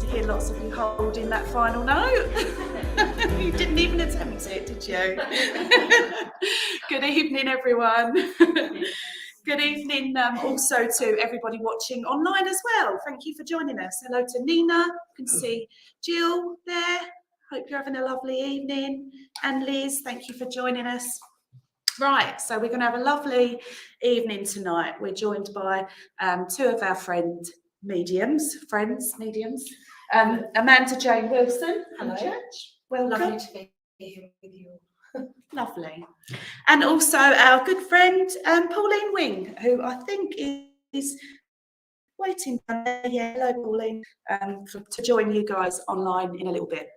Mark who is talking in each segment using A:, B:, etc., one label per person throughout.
A: Hear lots of you holding that final note. You didn't even attempt it, did you? Good evening, everyone. Good evening also to everybody watching online as well. Thank you for joining us. Hello to Nina. You can see Jill there. Hope you're having a lovely evening. And Liz, thank you for joining us. Right, so we're going to have a lovely evening tonight. We're joined by two of our mediums. Amanda Jane Wilson.
B: Hello.
A: Church. Welcome.
B: Lovely to be here with you.
A: Lovely. And also our good friend Pauline Wing, who I think is waiting. Yeah, hello Pauline, to join you guys online in a little bit.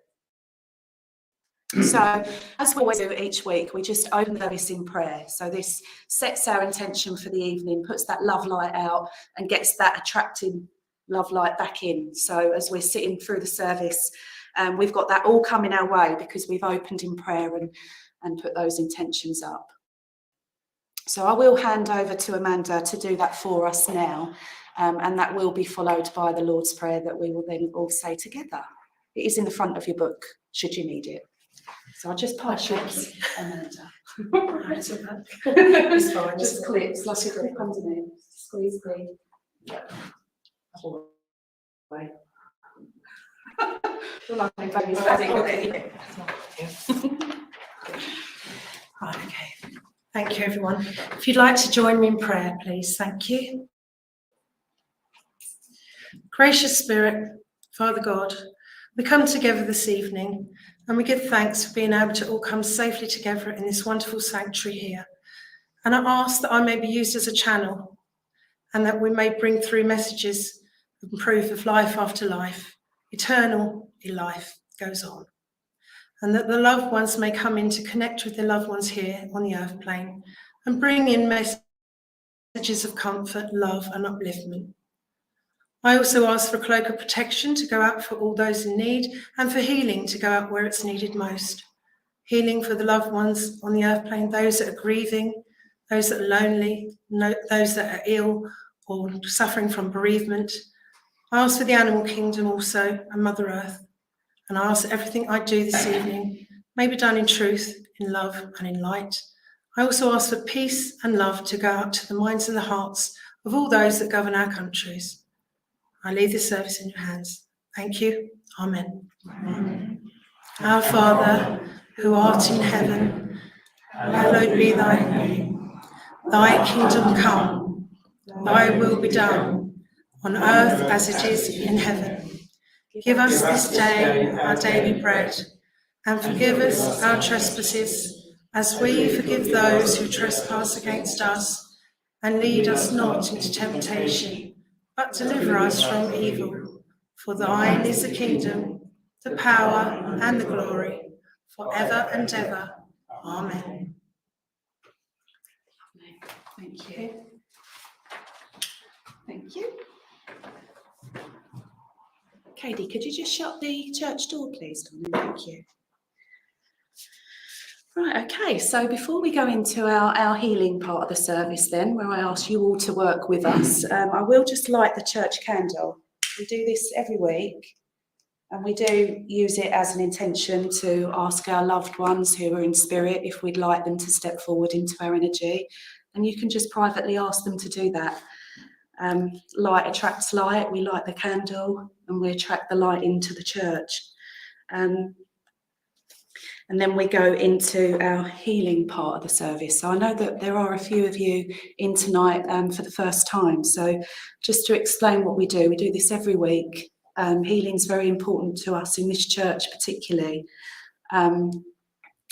A: So, as we always do each week, we just open the service in prayer. So this sets our intention for the evening, puts that love light out and gets that attracting love light back in. So as we're sitting through the service, we've got that all coming our way because we've opened in prayer and put those intentions up. So I will hand over to Amanda to do that for us now, and that will be followed by the Lord's Prayer that we will then all say together. It is in the front of your book, should you need it. So I'll just pass you, Amanda.
B: It's fine.
A: Just clips, like a clip underneath. Squeeze. Yep. Right,
B: okay. Thank you, everyone. If you'd like to join me in prayer, please. Thank you. Gracious Spirit, Father God, we come together this evening and we give thanks for being able to all come safely together in this wonderful sanctuary here. And I ask that I may be used as a channel and that we may bring through messages and proof of life after life, eternal life goes on. And that the loved ones may come in to connect with their loved ones here on the earth plane and bring in messages of comfort, love and upliftment. I also ask for a cloak of protection to go out for all those in need and for healing to go out where it's needed most. healing for the loved ones on the earth plane, those that are grieving, those that are lonely, those that are ill or suffering from bereavement. I ask for the animal kingdom also and Mother Earth. And I ask that everything I do this evening may be done in truth, in love and in light. I also ask for peace and love to go out to the minds and the hearts of all those that govern our countries. I leave this service in your hands. Thank you. Amen.
A: Amen.
B: Our Father, who art in heaven, hallowed be thy name. Thy kingdom come, thy will be done, on earth as it is in heaven. Give us this day our daily bread, and forgive us our trespasses, as we forgive those who trespass against us. And lead us not into temptation, but deliver us from evil. For thine is the kingdom, the power, and the glory, forever and ever. Amen.
A: Thank you. Thank you. Katie, could you just shut the church door, please, darling? Thank you. Right, okay, so before we go into our healing part of the service then, where I ask you all to work with us, I will just light the church candle. We do this every week, and we do use it as an intention to ask our loved ones who are in spirit if we'd like them to step forward into our energy, and you can just privately ask them to do that. Light attracts light. We light the candle and we attract the light into the church. And then we go into our healing part of the service. So I know that there are a few of you in tonight for the first time. So just to explain what we do this every week. Healing's very important to us in this church particularly.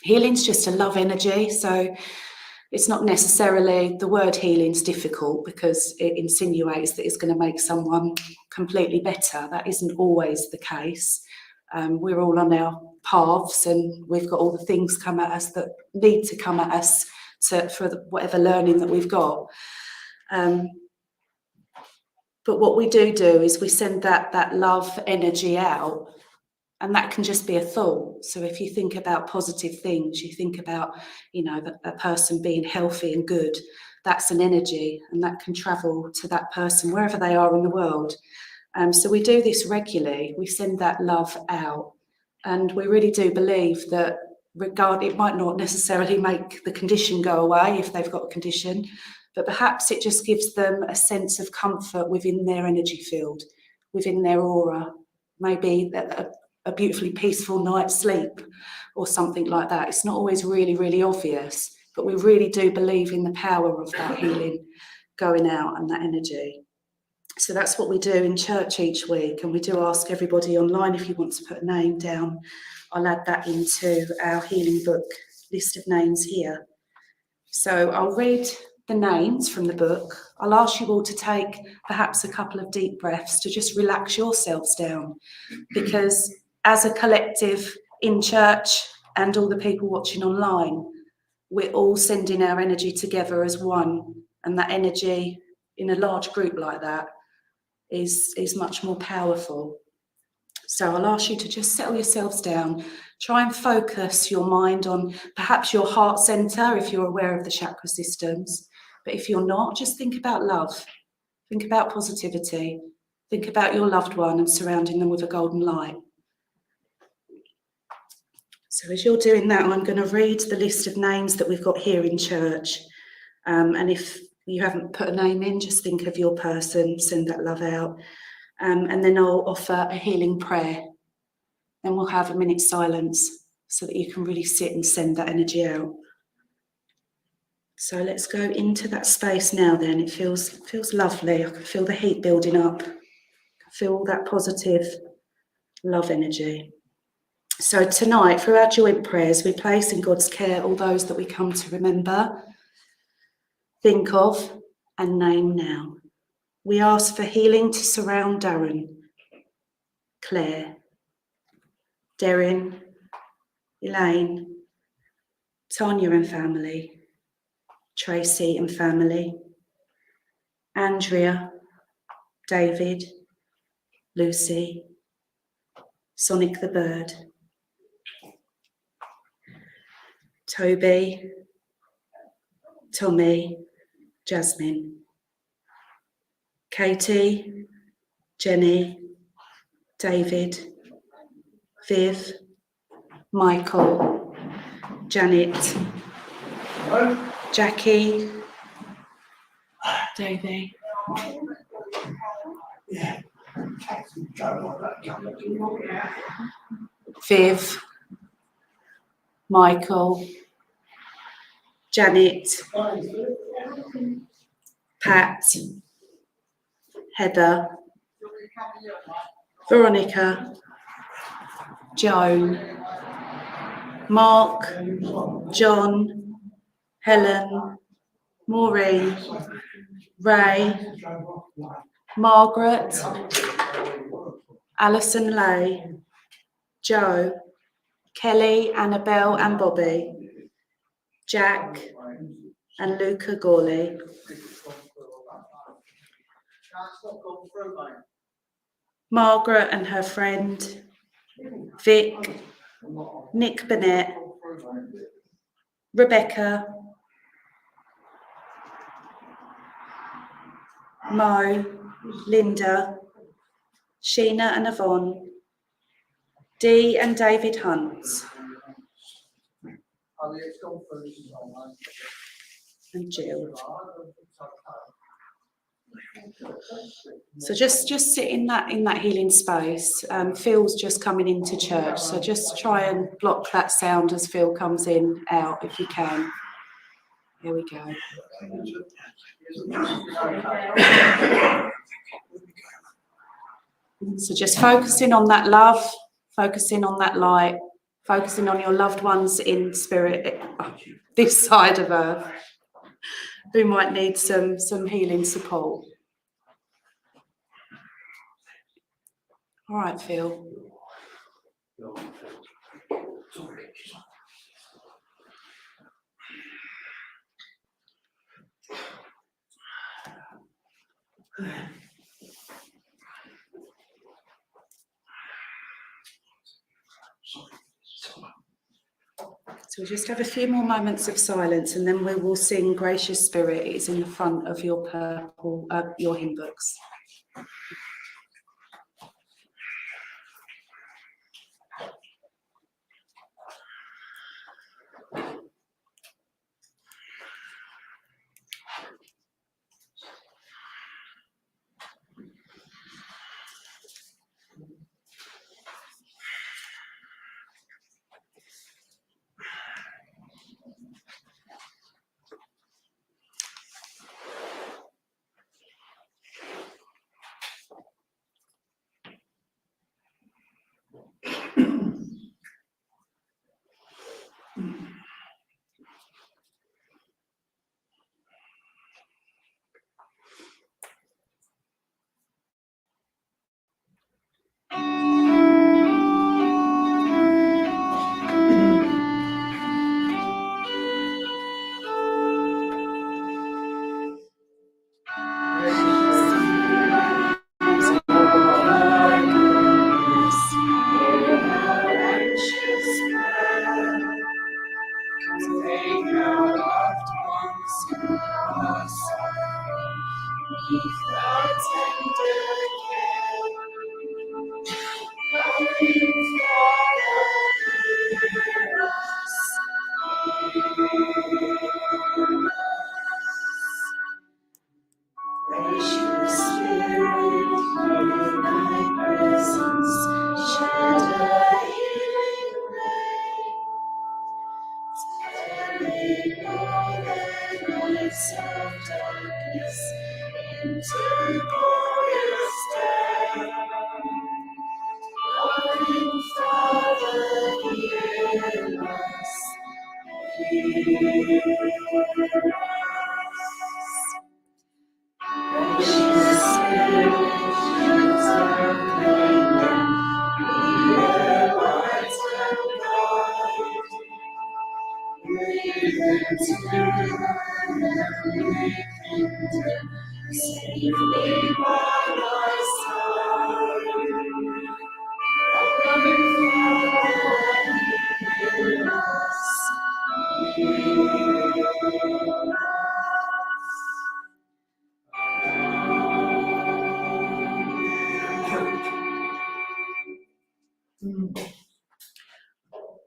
A: Healing's just a love energy. So it's not necessarily, the word healing's difficult because it insinuates that it's going to make someone completely better. That isn't always the case. We're all on our paths and we've got all the things come at us that need to come at us for whatever learning that we've got. But what we do is we send that love energy out, and that can just be a thought. So if you think about positive things, you think about, a person being healthy and good, that's an energy, and that can travel to that person wherever they are in the world. So we do this regularly. We send that love out, and we really do believe that it might not necessarily make the condition go away if they've got a condition, but perhaps it just gives them a sense of comfort within their energy field, within their aura, maybe a beautifully peaceful night's sleep or something like that. It's not always really, really obvious, but we really do believe in the power of that healing going out and that energy. So that's what we do in church each week, and we do ask everybody online if you want to put a name down. I'll add that into our healing book list of names here. So I'll read the names from the book. I'll ask you all to take perhaps a couple of deep breaths to just relax yourselves down, because as a collective in church and all the people watching online, we're all sending our energy together as one, and that energy in a large group like that is much more powerful. So I'll ask you to just settle yourselves down, try and focus your mind on perhaps your heart center if you're aware of the chakra systems, but if you're not, just think about love, think about positivity, think about your loved one and surrounding them with a golden light. So as you're doing that, I'm going to read the list of names that we've got here in church. And if you haven't put a name in, just think of your person, send that love out. And then I'll offer a healing prayer. Then we'll have a minute's silence so that you can really sit and send that energy out. So let's go into that space now then. It feels lovely. I can feel the heat building up. I can feel all that positive love energy. So tonight, through our joint prayers, we place in God's care all those that we come to remember, think of, and name now. We ask for healing to surround Darren, Claire, Derrin, Elaine, Tanya and family, Tracy and family, Andrea, David, Lucy, Sonic the bird. Toby, Tommy, Jasmine, Katie, Jenny, David, Viv, Michael, Janet, Jackie, Davey, Viv, Michael, Janet, Pat, Heather, Veronica, Joan, Mark, John, Helen, Maureen, Ray, Margaret, Alison Lay, Joe, Kelly, Annabelle and Bobby, Jack and Luca Gawley, Margaret and her friend, Vic, Nick Burnett, Rebecca, Mo, Linda, Sheena and Yvonne, Dee and David Hunt, and Jill. So just sit in that healing space. Phil's just coming into church, so just try and block that sound as Phil comes in out if you can. Here we go. So just focusing on that love, focusing on that light, focusing on your loved ones in spirit, this side of Earth, who might need some healing support. All right, Phil. So we'll just have a few more moments of silence, and then we will sing Gracious Spirit. It is in the front of your purple, your hymn books.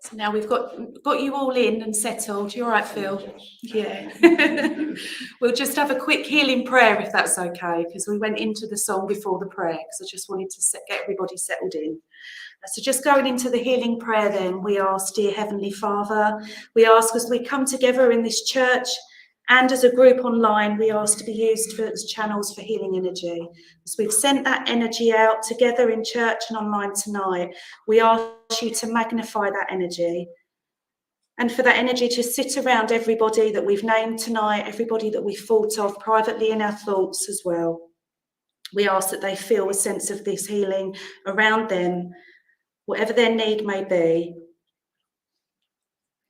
A: So now we've got you all in and settled. You all right, Phil? Yeah. We'll just have a quick healing prayer if that's okay, because we went into the song before the prayer, because I just wanted to get everybody settled in. So just going into the healing prayer then, we ask, dear Heavenly Father, we ask as we come together in this church and as a group online, we ask to be used as channels for healing energy. As we've sent that energy out together in church and online tonight, we ask you to magnify that energy. And for that energy to sit around everybody that we've named tonight, everybody that we've thought of privately in our thoughts as well. We ask that they feel a sense of this healing around them, whatever their need may be.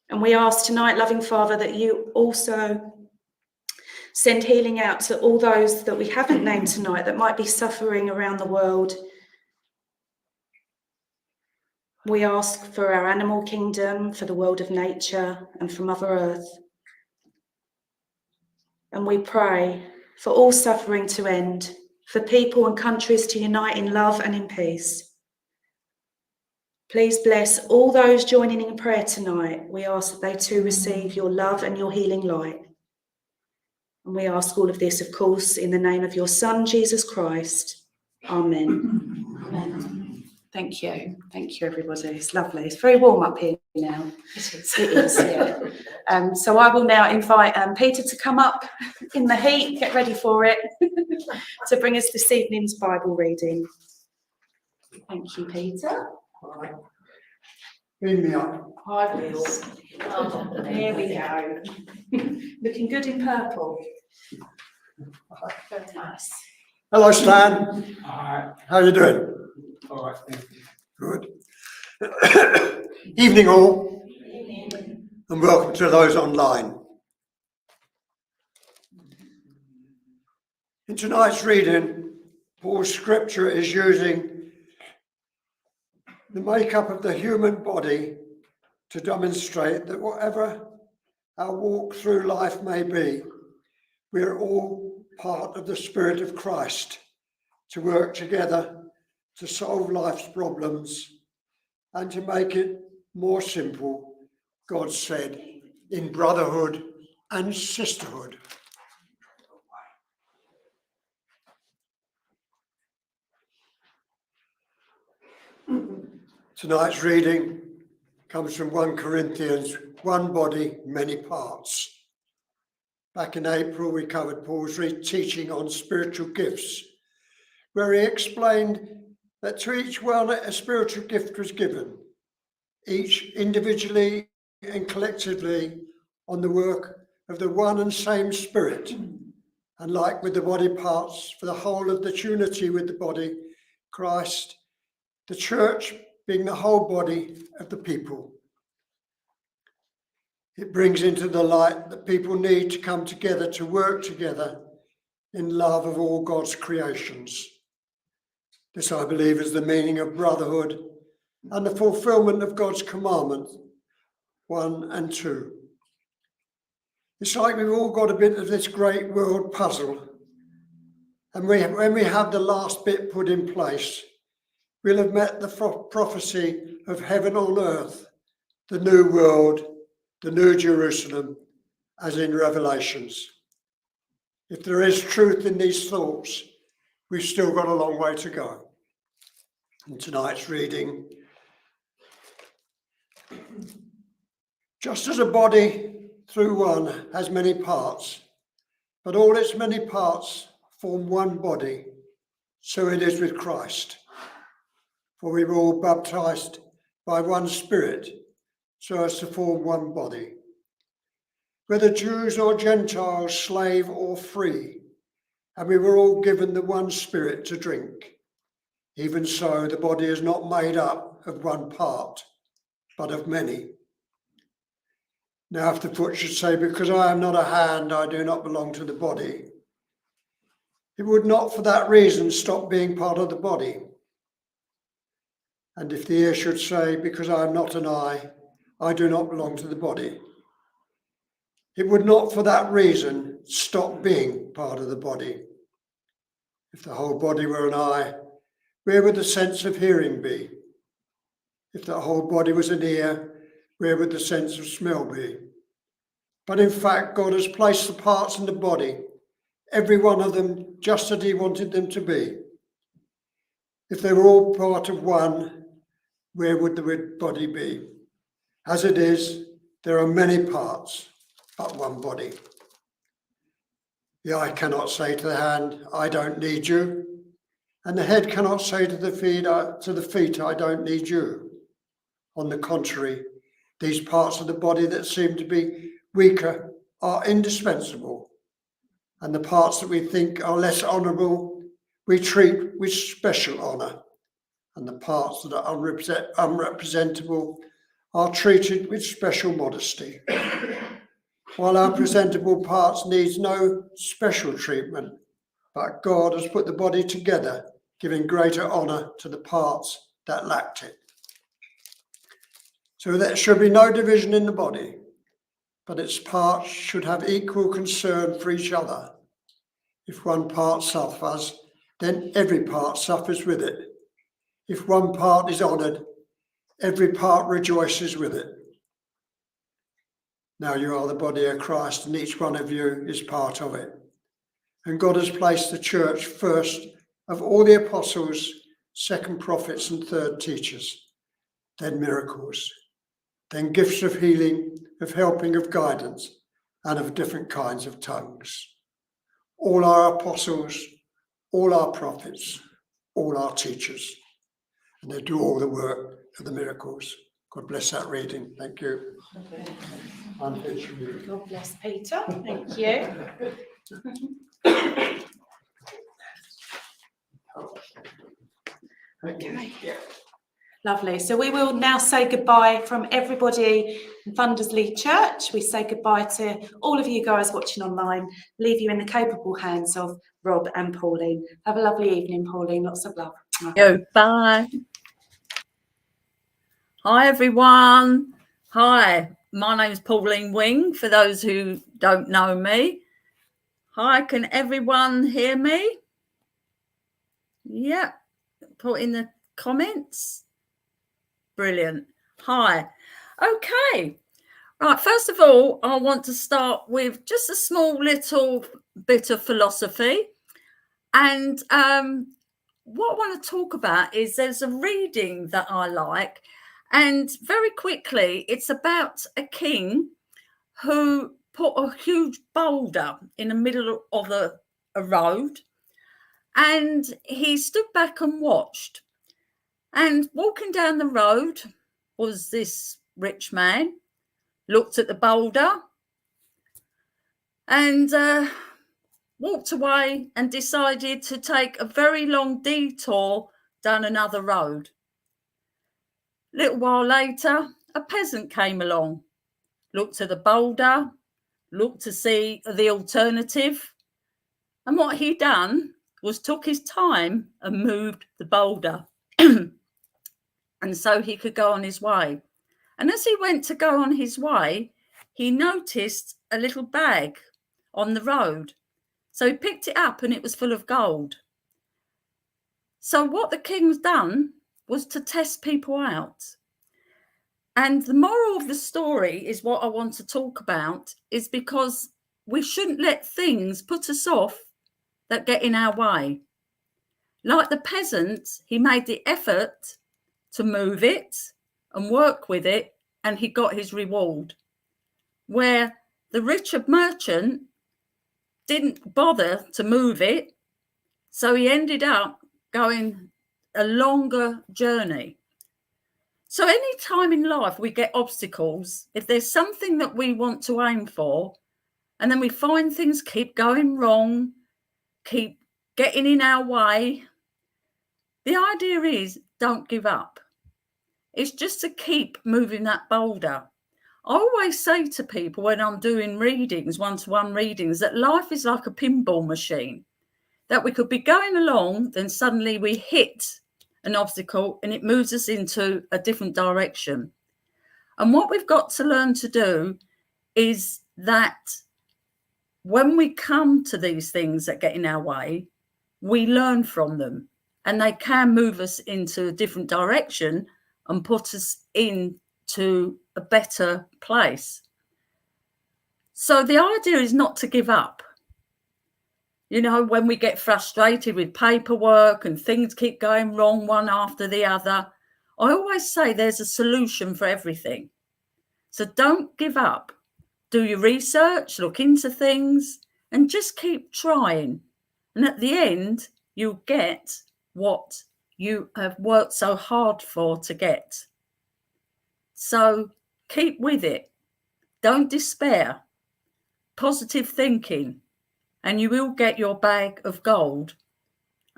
A: And we ask tonight, loving Father, that you also send healing out to all those that we haven't named tonight that might be suffering around the world. We ask for our animal kingdom, for the world of nature, and for Mother Earth. And we pray for all suffering to end, for people and countries to unite in love and in peace. Please bless all those joining in prayer tonight. We ask that they too receive your love and your healing light. And we ask all of this, of course, in the name of your Son, Jesus Christ. Amen. Amen. Thank you. Thank you, everybody. It's lovely. It's very warm up here now. It is, yeah. So I will now invite Peter to come up in the heat, get ready for it, to bring us this evening's Bible reading. Thank you, Peter.
C: Right. Beam me up.
A: I will. Oh, there we go. Looking good in purple. Very nice.
C: Hello, Stan.
D: Hi.
C: How are you doing?
D: All right, thank you.
C: Good. Evening all, and welcome to those online. In tonight's reading, Paul's scripture is using the makeup of the human body to demonstrate that whatever our walk through life may be, we are all part of the Spirit of Christ to work together to solve life's problems and to make it more simple, God said, in brotherhood and sisterhood. Tonight's reading comes from 1 Corinthians, one body, many parts. Back in April, we covered Paul's teaching on spiritual gifts, where he explained that to each one a spiritual gift was given, each individually and collectively on the work of the one and same Spirit. And like with the body parts, for the whole of the unity with the body, Christ, the church being the whole body of the people. It brings into the light that people need to come together to work together in love of all God's creations. This, I believe, is the meaning of brotherhood and the fulfillment of God's commandment 1 and 2. It's like we've all got a bit of this great world puzzle, and when we have the last bit put in place, we'll have met the prophecy of heaven on earth, the new world, the new Jerusalem, as in Revelations. If there is truth in these thoughts, we've still got a long way to go. In tonight's reading, just as a body through one has many parts, but all its many parts form one body, so it is with Christ. For we were all baptized by one Spirit, so as to form one body. Whether Jews or Gentiles, slave or free, and we were all given the one Spirit to drink. Even so, the body is not made up of one part, but of many. Now, if the foot should say, because I am not a hand, I do not belong to the body, it would not for that reason stop being part of the body. And if the ear should say, because I am not an eye, I do not belong to the body, It would not for that reason stop being part of the body. If the whole body were an eye, where would the sense of hearing be? If the whole body was an ear, where would the sense of smell be? But in fact, God has placed the parts in the body, every one of them just as he wanted them to be. If they were all part of one, where would the body be? As it is, there are many parts, but one body. The eye cannot say to the hand, I don't need you. And the head cannot say to the feet, I don't need you. On the contrary, these parts of the body that seem to be weaker are indispensable. And the parts that we think are less honourable, we treat with special honour. And the parts that are unrepresentable are treated with special modesty. While our presentable parts needs no special treatment, but God has put the body together, giving greater honour to the parts that lacked it. So there should be no division in the body, but its parts should have equal concern for each other. If one part suffers, then every part suffers with it. If one part is honoured, every part rejoices with it. Now you are the body of Christ, and each one of you is part of it. And God has placed the church first of all the apostles, second prophets, and third teachers, then miracles, then gifts of healing, of helping, of guidance, and of different kinds of tongues. All our apostles, all our prophets, all our teachers, and they do all the work of the miracles. God bless that reading. Thank you.
A: God bless Peter. Thank you. Okay. Lovely. So we will now say goodbye from everybody in Fundersley Church. We say goodbye to all of you guys watching online. Leave you in the capable hands of Rob and Pauline. Have a lovely evening, Pauline. Lots of love.
D: Bye. Hi, everyone. Hi, my name is Pauline Wing, for those who don't know me. Hi, can everyone hear me? Yeah, put in the comments. Brilliant. Hi. Okay. Right, first of all, I want to start with just a small little bit of philosophy. And what I want to talk about is there's a reading that I like. And very quickly, it's about a king who put a huge boulder in the middle of a road. And he stood back and watched. And walking down the road was this rich man, looked at the boulder and walked away and decided to take a very long detour down another road. A little while later, a peasant came along, looked at the boulder, looked to see the alternative. And what he done was took his time and moved the boulder. And so he could go on his way. And as he went to go on his way, he noticed a little bag on the road. So he picked it up and it was full of gold. So what the king's done was to test people out. And the moral of the story is what I want to talk about, is because we shouldn't let things put us off that get in our way. Like the peasant, he made the effort to move it and work with it, and he got his reward. Where the richer merchant didn't bother to move it, so he ended up going a longer journey. So any time in life we get obstacles, if there's something that we want to aim for, and then we find things keep going wrong, keep getting in our way, the idea is don't give up. It's just to keep moving that boulder. I always say to people when I'm doing readings, one-to-one readings, that life is like a pinball machine, that we could be going along, then suddenly we hit an obstacle and it moves us into a different direction. And what we've got to learn to do is that when we come to these things that get in our way, we learn from them, and they can move us into a different direction and put us into a better place. So the idea is not to give up. You know, when we get frustrated with paperwork and things keep going wrong one after the other, I always say there's a solution for everything. So don't give up. Do your research, look into things, and just keep trying. And at the end, you'll get what you have worked so hard for to get. So keep with it. Don't despair. Positive thinking, and you will get your bag of gold.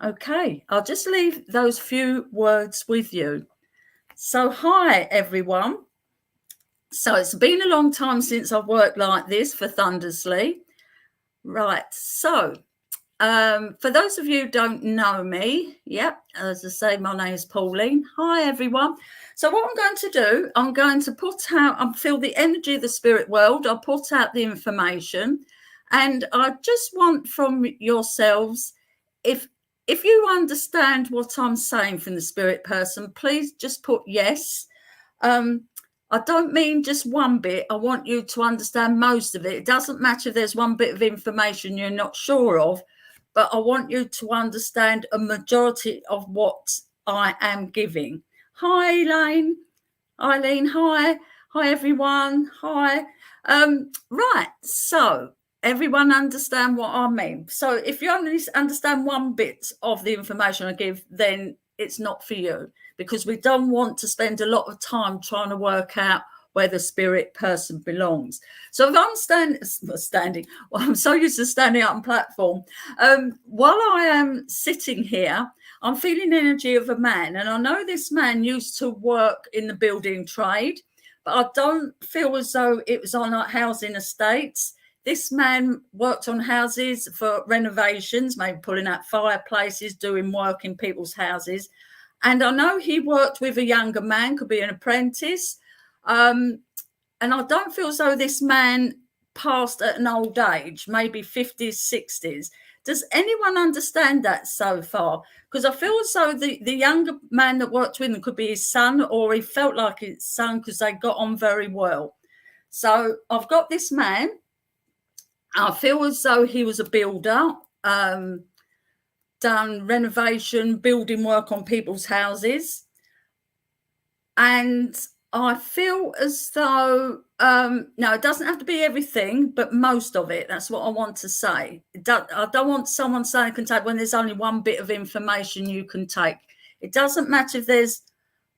D: Okay, I'll just leave those few words with you. So hi, everyone. So it's been a long time since I've worked like this for Thundersley. Right, so for those of you who don't know me, as I say, my name is Pauline. Hi, everyone. So what I'm going to do, I'm going to put out, I feel the energy of the spirit world. I'll put out the information, and I just want from yourselves, if you understand what I'm saying from the spirit person, please just put yes. I don't mean just one bit. I want you to understand most of it. It doesn't matter if there's one bit of information you're not sure of, but I want you to understand a majority of what I am giving. Hi, Elaine. Eileen, hi. Hi, everyone. Hi. Right, so everyone understand what I mean. So if you only understand one bit of the information I give, then it's not for you, because we don't want to spend a lot of time trying to work out where the spirit person belongs. So if I'm standing, well, I'm so used to standing up on platform. While I am sitting here, I'm feeling the energy of a man, and I know this man used to work in the building trade, but I don't feel as though it was on like housing estates. This man worked on houses for renovations, maybe pulling out fireplaces, doing work in people's houses. And I know he worked with a younger man, could be an apprentice. And I don't feel as though this man passed at an old age, maybe 50s, 60s. Does anyone understand that so far? Because I feel as though the younger man that worked with him could be his son, or he felt like his son because they got on very well. So I've got this man. I feel as though he was a builder, done renovation, building work on people's houses. And I feel as though, no, it doesn't have to be everything, but most of it. That's what I want to say. I don't want someone saying I can take when there's only one bit of information you can take. It doesn't matter if there's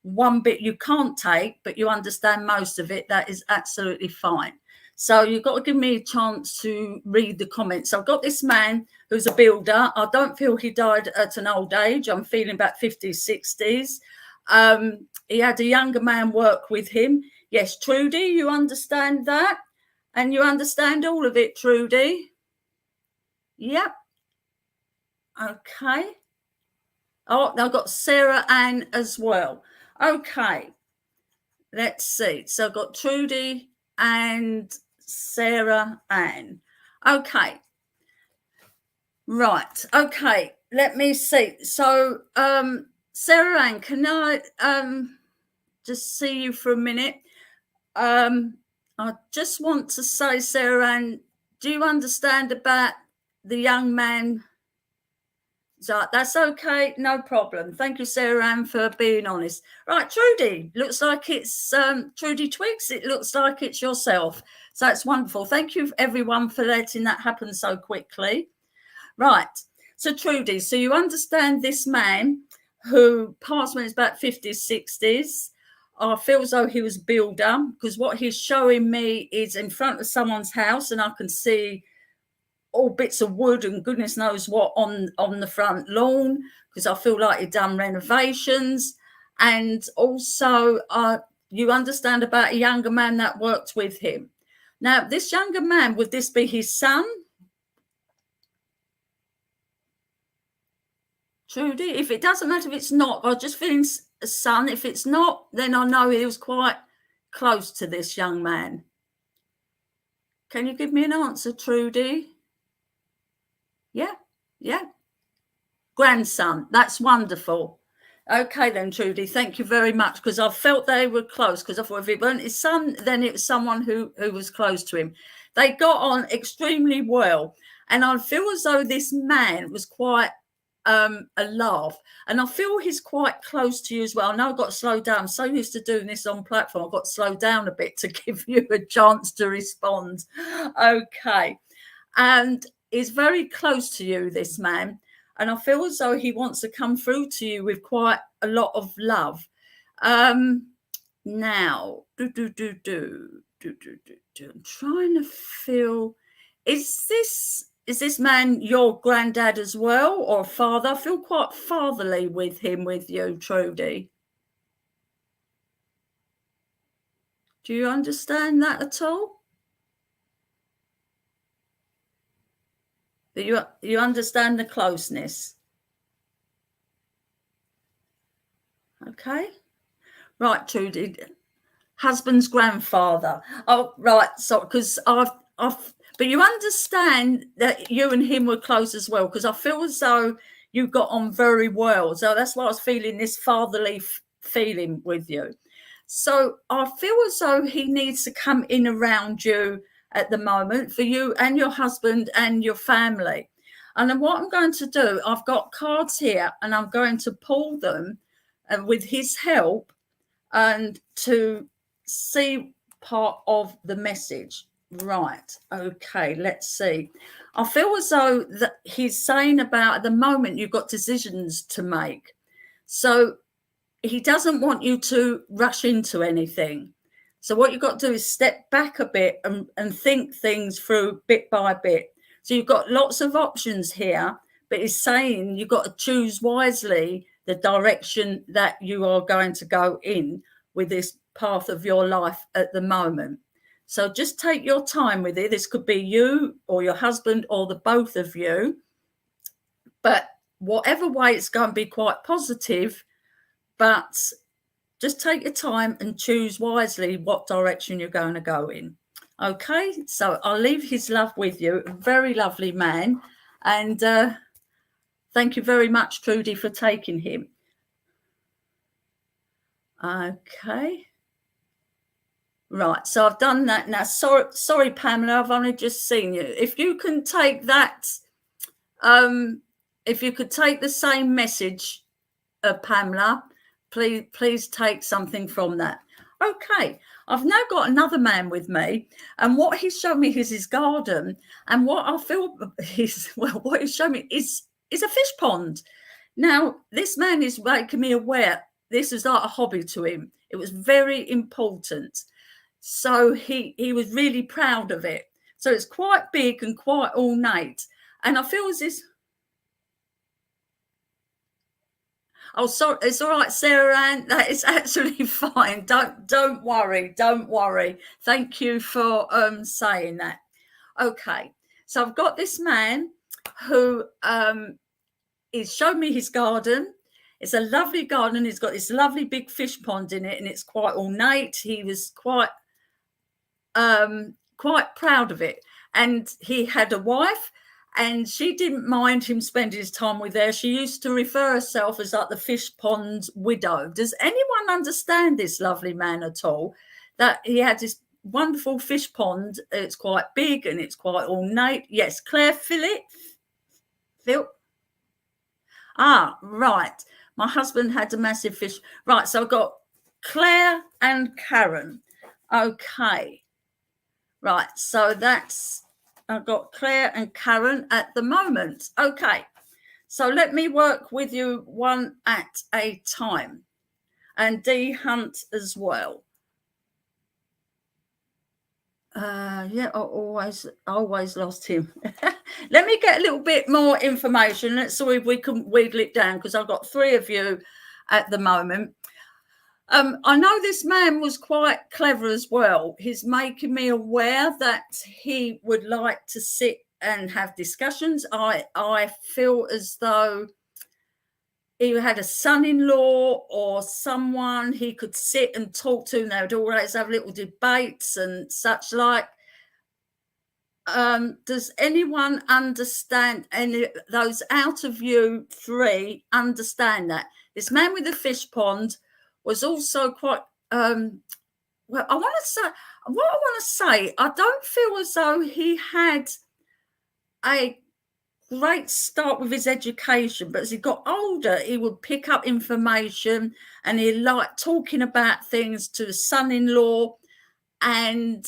D: one bit you can't take, but you understand most of it. That is absolutely fine. So you've got to give me a chance to read the comments. So I've got this man who's a builder. I don't feel he died at an old age. I'm feeling about 50s, 60s. He had a younger man work with him. Yes, Trudy, you understand that? And you understand all of it, Trudy? Yep. Okay. Oh, I've got Sarah Ann as well. Okay. Let's see. So I've got Trudy and Sarah Ann. Okay. Right. Okay. Let me see. So, Sarah Ann, can I just see you for a minute? I just want to say, Sarah Ann, do you understand about the young man? So that's okay, no problem. Thank you, Sarah Ann, for being honest. Right, Trudy, looks like it's Trudy Twigs. It looks like it's yourself. So it's wonderful. Thank you, everyone, for letting that happen so quickly. Right, so Trudy, so you understand this man who passed when he's about 50s, 60s. I feel as though he was a builder, because what he's showing me is in front of someone's house, and I can see all bits of wood and goodness knows what on the front lawn, because I feel like he'd done renovations. And also you understand about a younger man that worked with him. Now, this younger man, would this be his son? Trudy, if it doesn't matter if it's not, I'm just feeling a son. If it's not, then I know he was quite close to this young man. Can you give me an answer, Trudy? Yeah, yeah. Grandson, that's wonderful. Okay then, Trudy, thank you very much, because I felt they were close, because I thought if it weren't his son, then it was someone who was close to him. They got on extremely well, and I feel as though this man was quite a laugh, and I feel he's quite close to you as well. I know I've got to slow down. I'm so used to doing this on platform, I've got to slow down a bit to give you a chance to respond. Okay, and he's very close to you, this man. And I feel as though he wants to come through to you with quite a lot of love. Now, I'm trying to feel, is this man your granddad as well, or father? I feel quite fatherly with him, with you, Trudy. Do you understand that at all? That you understand the closeness? Okay, right, Trudy. Husband's grandfather. Oh, right. So, because I've, but you understand that you and him were close as well, because I feel as though you got on very well. So that's why I was feeling this fatherly feeling with you. So I feel as though he needs to come in around you at the moment, for you and your husband and your family. And then what I'm going to do, I've got cards here, and I'm going to pull them with his help, and to see part of the message. Right. Okay, let's see. I feel as though that he's saying about, at the moment, you've got decisions to make. So he doesn't want you to rush into anything. So what you've got to do is step back a bit and think things through bit by bit. So you've got lots of options here, but he's saying you've got to choose wisely the direction that you are going to go in with this path of your life at the moment. So just take your time with it. This could be you or your husband or the both of you. But whatever way, it's going to be quite positive. But just take your time and choose wisely what direction you're going to go in. Okay, so I'll leave his love with you. A very lovely man. And thank you very much, Trudy, for taking him. Okay. Right, so I've done that now. Sorry, Pamela, I've only just seen you. If you can take that, if you could take the same message, Pamela, please take something from that. Okay, I've now got another man with me, and what he's shown me is his garden, and what I feel is, well, what he's shown me is a fish pond. Now, this man is making me aware this is like a hobby to him. It was very important. So he was really proud of it. So it's quite big and quite ornate. And I feel as this. Oh, sorry, it's all right, Sarah Ann. That is absolutely fine. Don't worry. Don't worry. Thank you for saying that. Okay, so I've got this man who he's shown me his garden. It's a lovely garden. He's got this lovely big fish pond in it, and it's quite ornate. He was quite proud of it. And he had a wife, and she didn't mind him spending his time with her. She used to refer herself as like the fish pond widow. Does anyone understand this lovely man at all? That he had this wonderful fish pond. It's quite big and it's quite ornate. Yes, Claire, Phil. Ah, right. My husband had a massive fish. Right, so I've got Claire and Karen. Okay. Right, so I've got Claire and Karen at the moment. Okay, so let me work with you one at a time. And Dee Hunt as well. Yeah, I always lost him. Let me get a little bit more information. Let's see if we can wiggle it down, because I've got 3 of you at the moment. I know this man was quite clever as well. He's making me aware that he would like to sit and have discussions. I feel as though he had a son-in-law or someone he could sit and talk to, and they would always have little debates and such like. does anyone understand any those out of you three understand that this man with the fish pond was also quite well, I want to say, I don't feel as though he had a great start with his education, but as he got older, he would pick up information and he liked talking about things to his son-in-law, and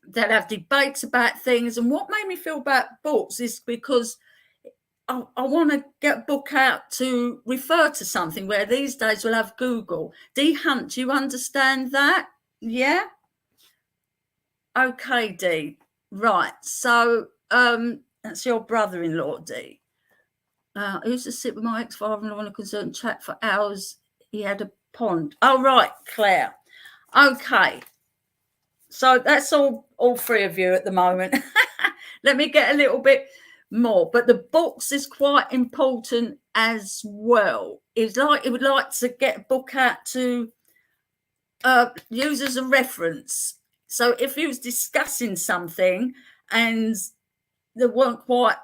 D: they'd have debates about things. And what made me feel about books is because I want to get a book out to refer to something, where these days we'll have Google. Dee Hunt, do you understand that? Yeah? Okay, Dee. Right. So that's your brother-in-law, Dee. I used to sit with my ex-father-in-law on a concerned chat for hours. He had a pond. Oh, right, Claire. Okay. So that's all three of you at the moment. Let me get a little bit more. But the books is quite important as well. It would like to get a book out to use as a reference. So if he was discussing something and they weren't quite,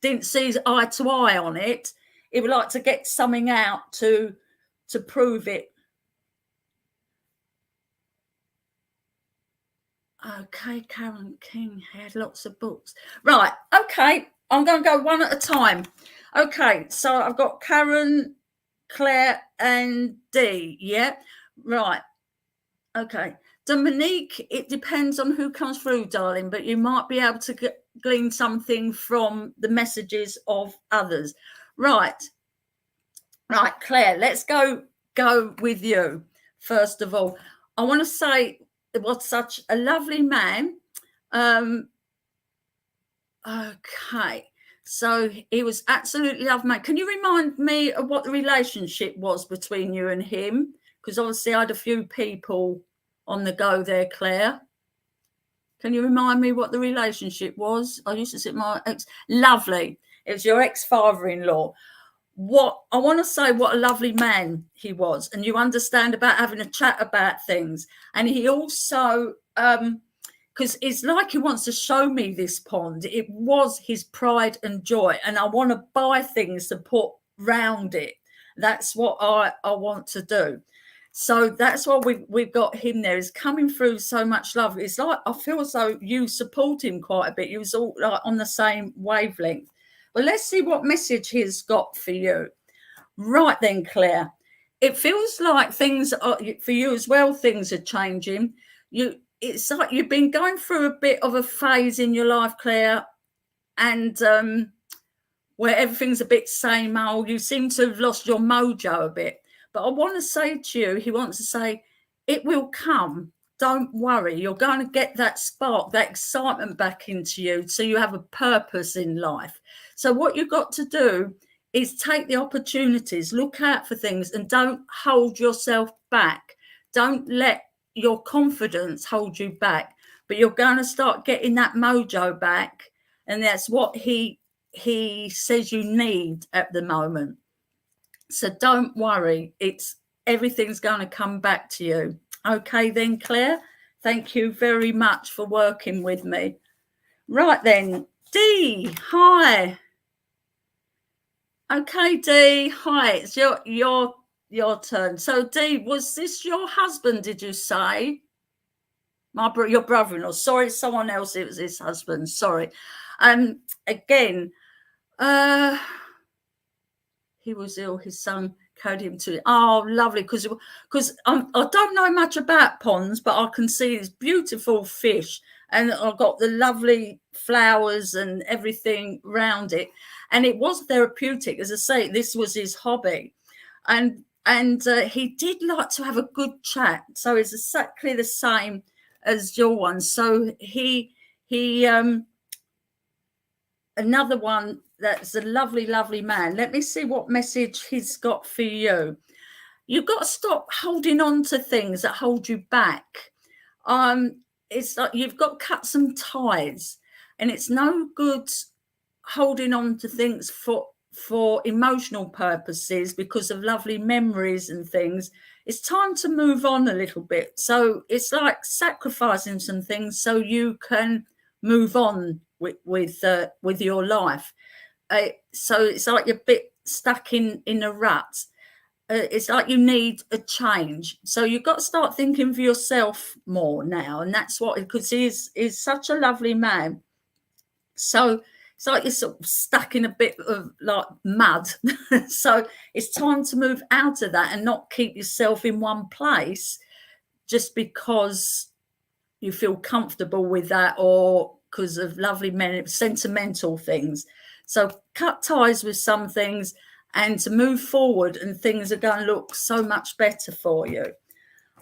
D: didn't see eye to eye on it, he would like to get something out to prove it. Okay, Karen King had lots of books. Right, okay, I'm going to go one at a time. Okay, so I've got Karen, Claire and Dee, yeah? Right, okay. Dominique, it depends on who comes through, darling, but you might be able to glean something from the messages of others. Right, Claire, let's go with you. First of all, I want to say it was such a lovely man. Okay, so he was absolutely lovely man. Can you remind me of what the relationship was between you and him? Because obviously I had a few people on the go there, Claire. Can you remind me what the relationship was? I used to sit with my ex. Lovely. It was your ex-father-in-law. What I want to say, what a lovely man he was, and you understand about having a chat about things. And he also, because it's like he wants to show me this pond. It was his pride and joy, and I want to buy things to put round it. That's what I want to do. So that's why we've got him there. He's coming through so much love. It's like I feel as though you support him quite a bit. You was all like on the same wavelength. Well, let's see what message he's got for you. Right then, Claire. It feels like things are, for you as well, things are changing. It's like you've been going through a bit of a phase in your life, Claire, and where everything's a bit same old. You seem to have lost your mojo a bit. But I want to say to you, he wants to say, it will come. Don't worry. You're going to get that spark, that excitement back into you, so you have a purpose in life. So what you've got to do is take the opportunities, look out for things, and don't hold yourself back. Don't let your confidence hold you back. But you're going to start getting that mojo back, and that's what he says you need at the moment. So don't worry, everything's going to come back to you. Okay then, Claire, thank you very much for working with me. Right then, Dee, hi. Okay, Dee, hi, it's your turn. So Dee, was this your husband, did you say? Your brother-in-law. Sorry, it's someone else, it was his husband, sorry. Again, he was ill, his son carried him to, oh, lovely, because I don't know much about ponds, but I can see these beautiful fish, and I've got the lovely flowers and everything round it, and it was therapeutic. As I say, this was his hobby, and he did like to have a good chat, so it's exactly the same as your one. So he another one that's a lovely, lovely man. Let me see what message he's got for you. You've got to stop holding on to things that hold you back. It's like you've got to cut some ties, and it's no good holding on to things for for emotional purposes because of lovely memories and things, it's time to move on a little bit. So it's like sacrificing some things so you can move on with your life. So it's like you're a bit stuck in a rut. It's like you need a change. So you've got to start thinking for yourself more now, and that's what, because he's such a lovely man. So it's like you're sort of stuck in a bit of like mud. So it's time to move out of that and not keep yourself in one place just because you feel comfortable with that or because of lovely men, sentimental things. So cut ties with some things and to move forward, and things are going to look so much better for you.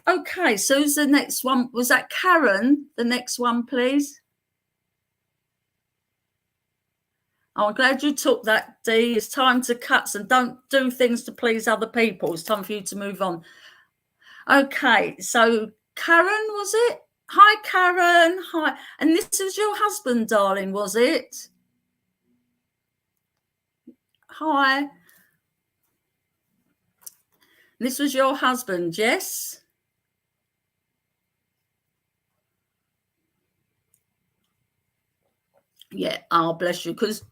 D: Okay, so who's the next one? Was that Karen? The next one, please. Oh, I'm glad you took that, Dee. It's time to cut, and don't do things to please other people. It's time for you to move on. Okay, so Karen, was it? Hi, Karen. Hi. And this was your husband, darling, was it? Hi. This was your husband, yes? Yeah, oh, bless you. Because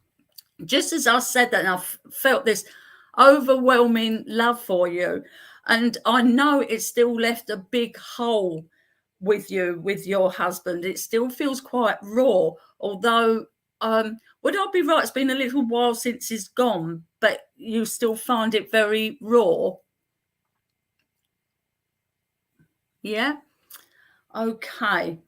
D: just as I said that, and I felt this overwhelming love for you. And I know it still left a big hole with you, with your husband. It still feels quite raw, although would I be right? It's been a little while since he's gone, but you still find it very raw. Yeah. Okay.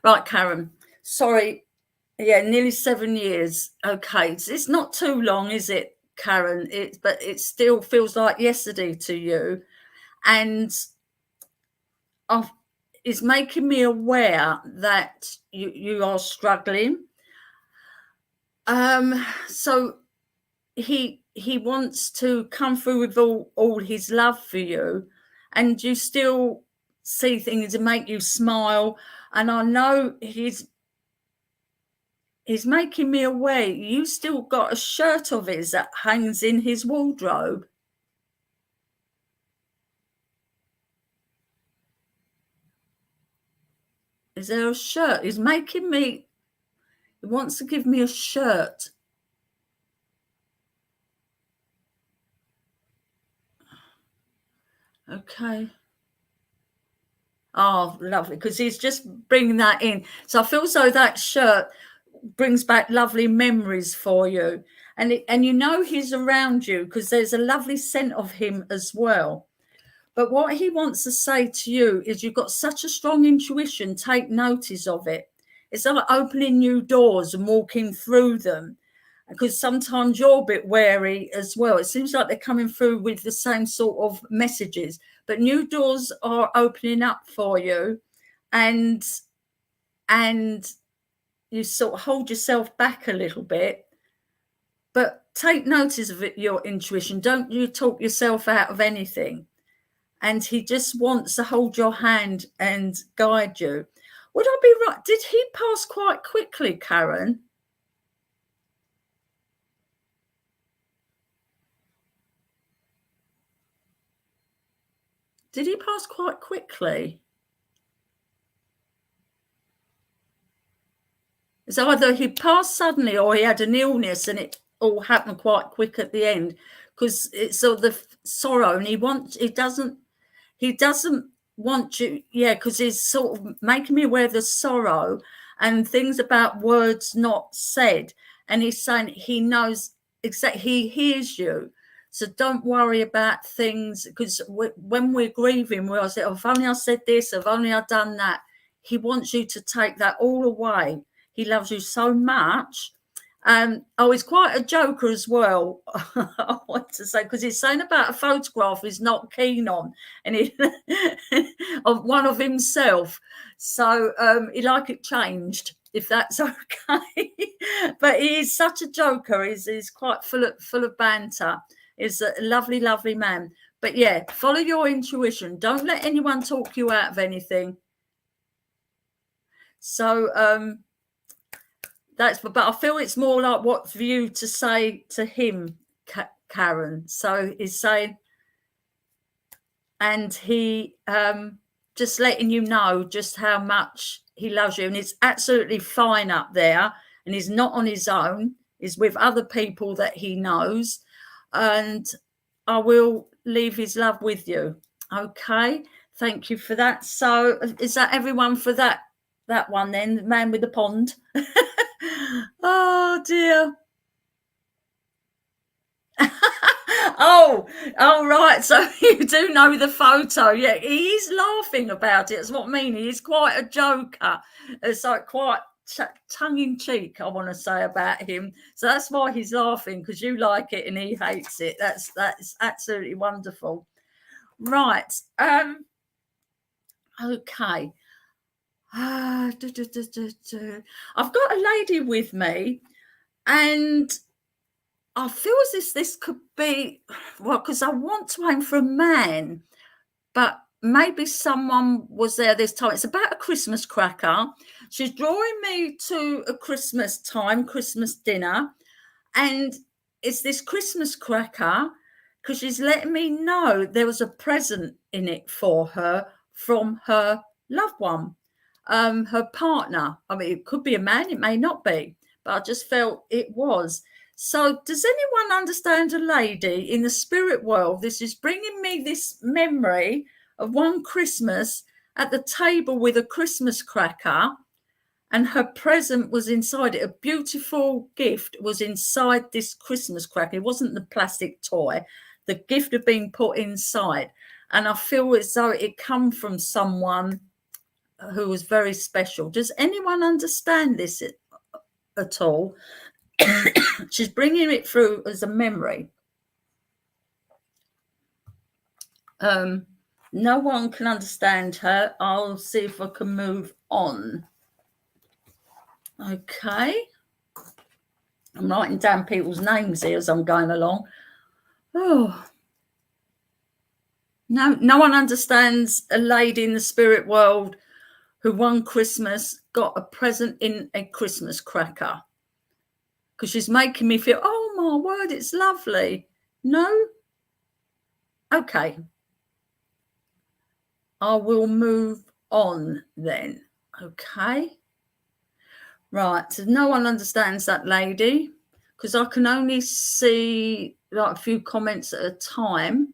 D: Right, Karen. Sorry. Yeah, nearly 7 years. Okay. It's not too long, is it, Karen? But it still feels like yesterday to you. And it's making me aware that you are struggling. So he wants to come through with all his love for you, and you still see things that make you smile. And I know he's making me aware you still got a shirt of his that hangs in his wardrobe. Is there a shirt? He wants to give me a shirt. Okay. Oh, lovely, because he's just bringing that in. So I feel as though that shirt brings back lovely memories for you. And you know he's around you because there's a lovely scent of him as well. But what he wants to say to you is you've got such a strong intuition, take notice of it. It's like opening new doors and walking through them, because sometimes you're a bit wary as well. It seems like they're coming through with the same sort of messages, but new doors are opening up for you, and you sort of hold yourself back a little bit, but take notice of it, your intuition. Don't you talk yourself out of anything. And he just wants to hold your hand and guide you. Would I be right? Did he pass quite quickly, Karen? Did he pass quite quickly? It's either he passed suddenly or he had an illness and it all happened quite quick at the end, because it's sort of the sorrow, and he doesn't want you, yeah, because he's sort of making me aware of the sorrow and things about words not said, and he's saying he knows exactly, he hears you. So don't worry about things, because when we're grieving, we'll say, oh, if only I said this, if only I'd done that. He wants you to take that all away. He loves you so much. He's quite a joker as well, I want to say, because he's saying about a photograph he's not keen on, and of one of himself. So he'd like it changed, if that's okay. But he is such a joker. He's quite full of banter. He's a lovely, lovely man. But yeah, follow your intuition. Don't let anyone talk you out of anything. So but I feel it's more like what for you to say to him, Karen. So he's saying, and he just letting you know just how much he loves you, and it's absolutely fine up there, and he's not on his own. He's with other people that he knows, and I will leave his love with you. Okay, thank you for that. So is that everyone for that one then, the man with the pond? Oh dear. Oh, right. So you do know the photo. Yeah, he is laughing about it. That's what I mean. He is quite a joker. It's like quite tongue in cheek, I want to say, about him. So that's why he's laughing, because you like it and he hates it. That's absolutely wonderful. Right. Okay. I've got a lady with me, and I feel as if this could be, well, because I want to aim for a man, but maybe someone was there this time. It's about a Christmas cracker. She's drawing me to a Christmas time, Christmas dinner, and it's this Christmas cracker because she's letting me know there was a present in it for her from her loved one, her partner. I mean, it could be a man, it may not be, but I just felt it was. So does anyone understand a lady in the spirit world? This is bringing me this memory of one Christmas at the table with a Christmas cracker, and her present was inside it. A beautiful gift was inside this Christmas cracker. It wasn't the plastic toy. The gift had been put inside. And I feel as though it come from someone who was very special. Does anyone understand this at all? She's bringing it through as a memory. No one can understand her. I'll see if I can move on. Okay. I'm writing down people's names here as I'm going along. Oh. No one understands a lady in the spirit world who one Christmas got a present in a Christmas cracker. Because she's making me feel, oh my word, it's lovely. No? Okay. I will move on then. Okay. Right. So no one understands that lady, because I can only see like a few comments at a time.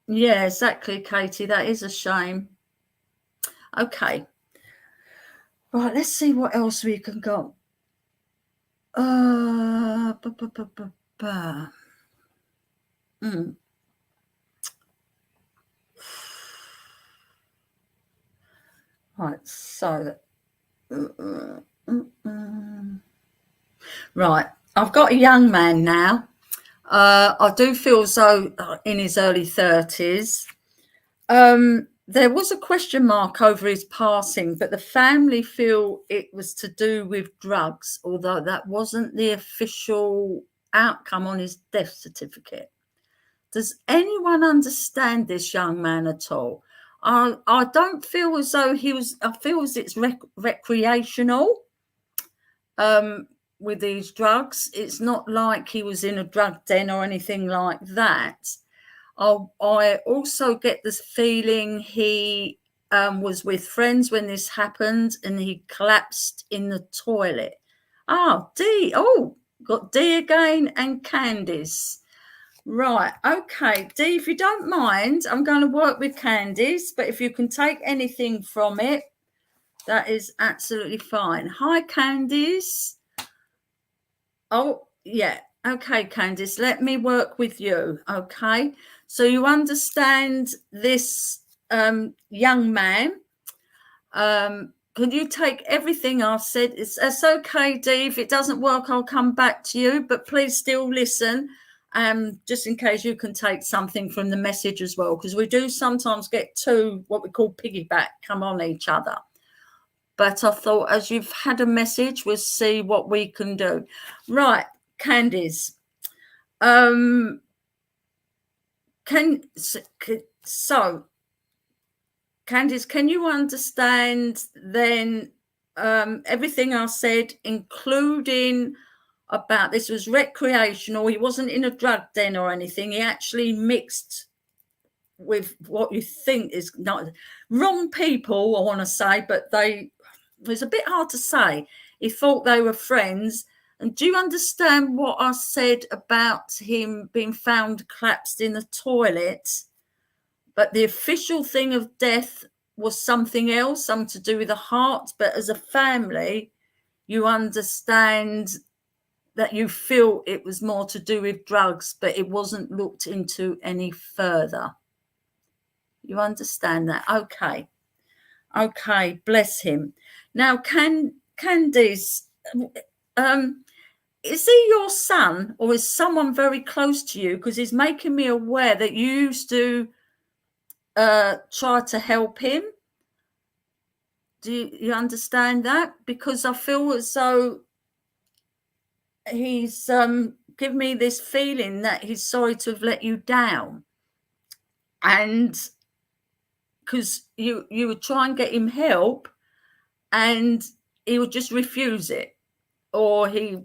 D: Yeah, exactly, Katie. That is a shame. Okay. Right, let's see what else we can go. Right, so right, I've got a young man now. I do feel as though in his early 30s. There was a question mark over his passing, but the family feel it was to do with drugs, although that wasn't the official outcome on his death certificate. Does anyone understand this young man at all? I don't feel as though he was, I feel as it's recreational with these drugs. It's not like he was in a drug den or anything like that. I also get this feeling he was with friends when this happened and he collapsed in the toilet. D. Oh, got D again and Candice. Right. Okay. D, if you don't mind, I'm going to work with Candice, but if you can take anything from it, that is absolutely fine. Hi, Candice. Oh, yeah. Okay, Candice, let me work with you. Okay. So you understand this young man. Can you take everything I've said? It's okay, Dee. If it doesn't work, I'll come back to you. But please still listen, just in case you can take something from the message as well, because we do sometimes get two, what we call piggyback, come on each other. But I thought as you've had a message, we'll see what we can do. Right, Candice. So, Candice, can you understand then everything I said, including about this was recreational? He wasn't in a drug den or anything. He actually mixed with what you think is not wrong people, I want to say, but it was a bit hard to say. He thought they were friends. And do you understand what I said about him being found collapsed in the toilet? But the official thing of death was something else, something to do with the heart. But as a family, you understand that you feel it was more to do with drugs, but it wasn't looked into any further. You understand that? Okay. Okay, bless him. Now, Candice, is he your son or is someone very close to you? Because he's making me aware that you used to try to help him. Do you understand that? Because I feel as though he's given me this feeling that he's sorry to have let you down. And because you would try and get him help and he would just refuse it, or he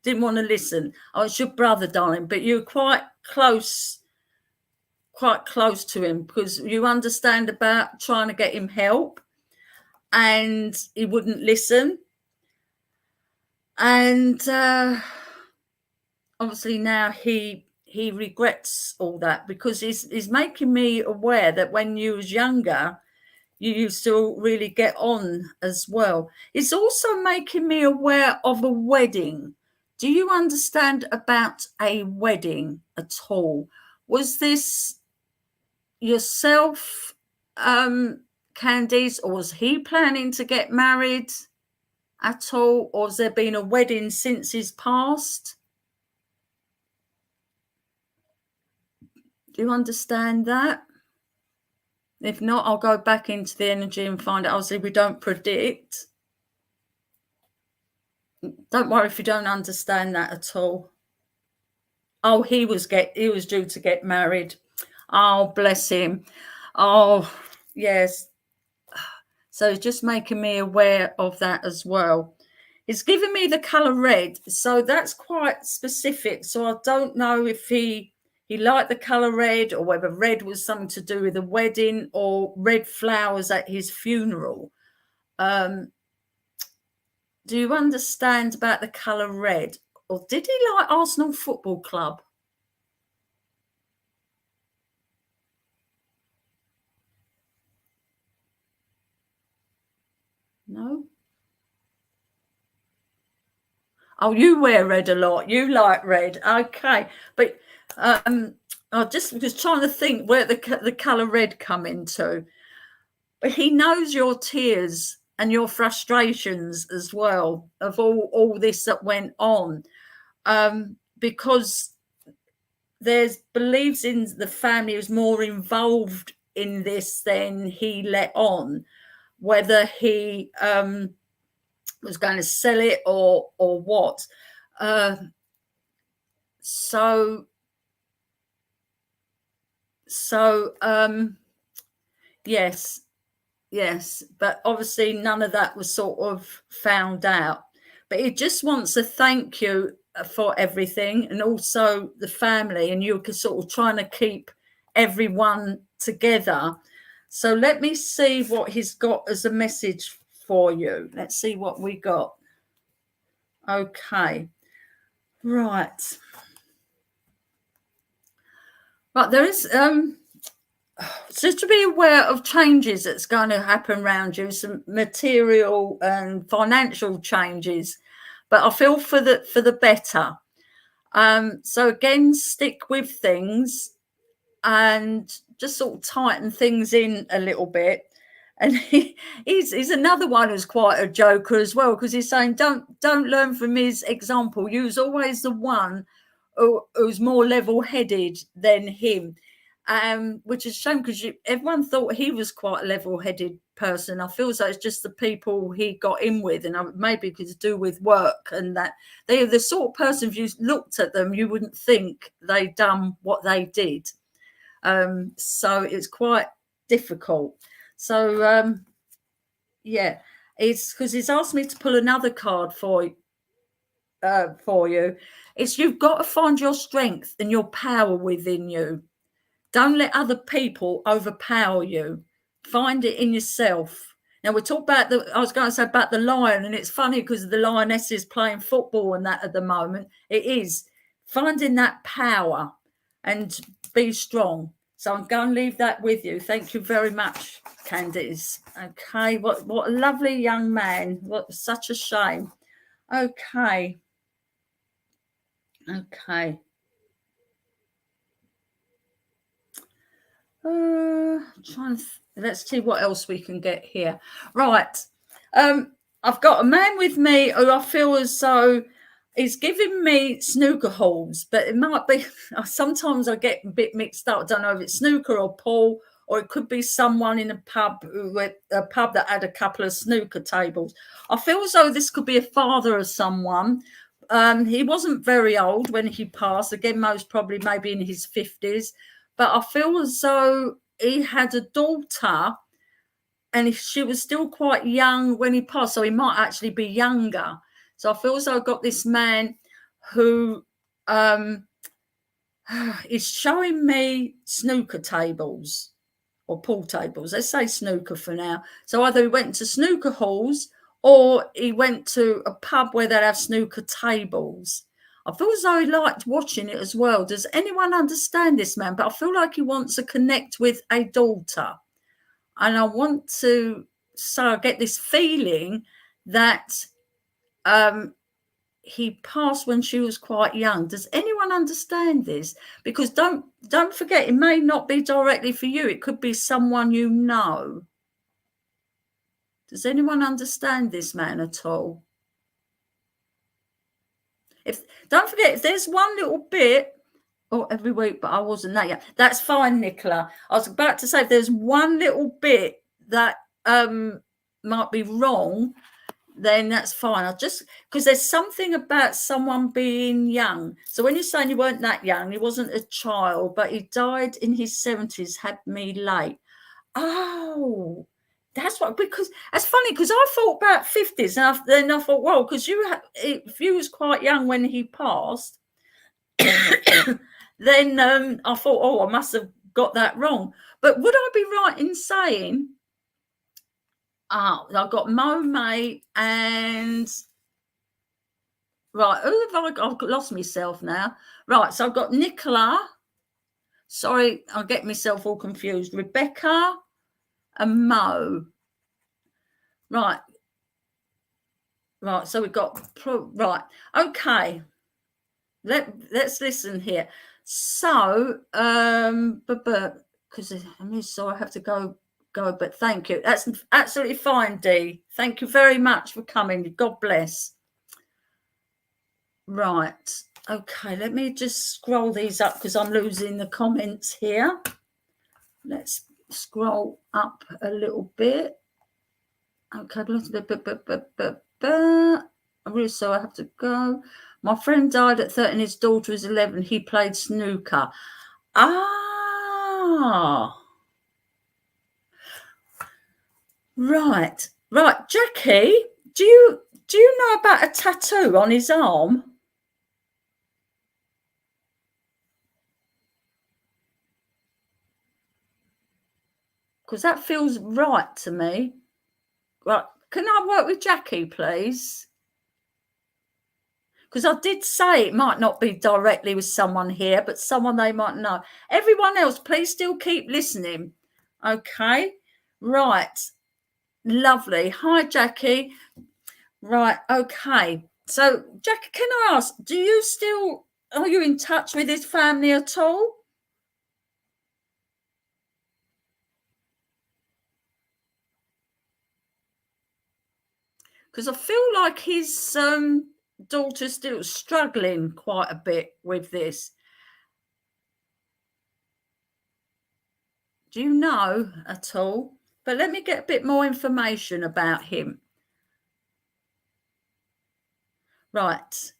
D: didn't want to listen. Oh, it's your brother, darling, but you're quite close to him because you understand about trying to get him help and he wouldn't listen. And obviously now he regrets all that because he's making me aware that when you was younger, you used to really get on as well. It's also making me aware of a wedding. Do you understand about a wedding at all? Was this yourself, Candice, or was he planning to get married at all? Or has there been a wedding since his past? Do you understand that? If not, I'll go back into the energy and find out. Obviously, we don't predict. Don't worry if you don't understand that at all. Oh, he was due to get married. Oh, bless him. Oh, yes. So it's just making me aware of that as well. It's giving me the colour red. So that's quite specific. So I don't know if he liked the colour red or whether red was something to do with a wedding or red flowers at his funeral. Do you understand about the colour red? Or did he like Arsenal Football Club? No? Oh, you wear red a lot. You like red. Okay. But I just was trying to think where the colour red come into. But he knows your tears and your frustrations as well of all this that went on. Because there's believes in the family was more involved in this than he let on, whether he was going to sell it or what. Yes, but obviously none of that was sort of found out. But he just wants to thank you for everything and also the family, and you're sort of trying to keep everyone together. So let me see what he's got as a message for you. Let's see what we got. Okay. Right. But there is just to be aware of changes that's going to happen around you, some material and financial changes, but I feel for the better. So again, stick with things and just sort of tighten things in a little bit. And he's another one who's quite a joker as well, because he's saying don't learn from his example. You was always the one who's more level-headed than him. Which is a shame because everyone thought he was quite a level-headed person. I feel as though it's just the people he got in with, and maybe because to do with work and that. They're the sort of person, if you looked at them, you wouldn't think they'd done what they did. So it's quite difficult. So yeah, it's because he's asked me to pull another card for you. It's you've got to find your strength and your power within you. Don't let other people overpower you. Find it in yourself. Now we talk about I was going to say about the lion, and it's funny because the lioness is playing football and that at the moment. It is finding that power and be strong. So I'm going to leave that with you. Thank you very much, Candice. Okay, what a lovely young man. What such a shame. Okay. Let's see what else we can get here. Right. I've got a man with me who I feel as though he's giving me snooker halls, but it might be, sometimes I get a bit mixed up. I don't know if it's snooker or pool, or it could be someone in a pub that had a couple of snooker tables. I feel as though this could be a father of someone. He wasn't very old when he passed. Again, most probably maybe in his 50s. But I feel as though he had a daughter and she was still quite young when he passed. So he might actually be younger. So I feel as though I've got this man who is showing me snooker tables or pool tables. Let's say snooker for now. So either he went to snooker halls or he went to a pub where they'd have snooker tables. I feel as though he liked watching it as well. Does anyone understand this man? But I feel like he wants to connect with a daughter. And I want to, so I get this feeling that he passed when she was quite young. Does anyone understand this? Because don't forget, it may not be directly for you. It could be someone you know. Does anyone understand this man at all? Don't forget, if there's one little bit, every week, but I wasn't that young. That's fine, Nicola. I was about to say, if there's one little bit that might be wrong, then that's fine. I just, because there's something about someone being young. So when you're saying you weren't that young, he wasn't a child, but he died in his 70s, had me late. Oh, that's what, because that's funny, because I thought about 50s, and then I thought, well, because if you was quite young when he passed, then I thought, I must have got that wrong. But would I be right in saying, I've got Mo, May, and right, who have I got? I've lost myself now. Right, so I've got Nicola. Sorry, I'll get myself all confused. Rebecca and Mo. Right, so we've got, right, okay. Let's listen here. So, because so I have to go, but thank you. That's absolutely fine, Dee. Thank you very much for coming. God bless. Right. Okay, let me just scroll these up because I'm losing the comments here. Let's scroll up a little bit. Okay, I'm really sorry, I have to go. My friend died at 13, his daughter was 11. He played snooker. Ah. Right. Jackie, do you know about a tattoo on his arm? Because that feels right to me. Right. Can I work with Jackie, please? Because I did say it might not be directly with someone here, but someone they might know. Everyone else, please still keep listening. Okay. Right. Lovely. Hi, Jackie. Right. Okay. So, Jackie, can I ask, are you in touch with his family at all? Because I feel like his daughter's still struggling quite a bit with this. Do you know at all? But let me get a bit more information about him. Right.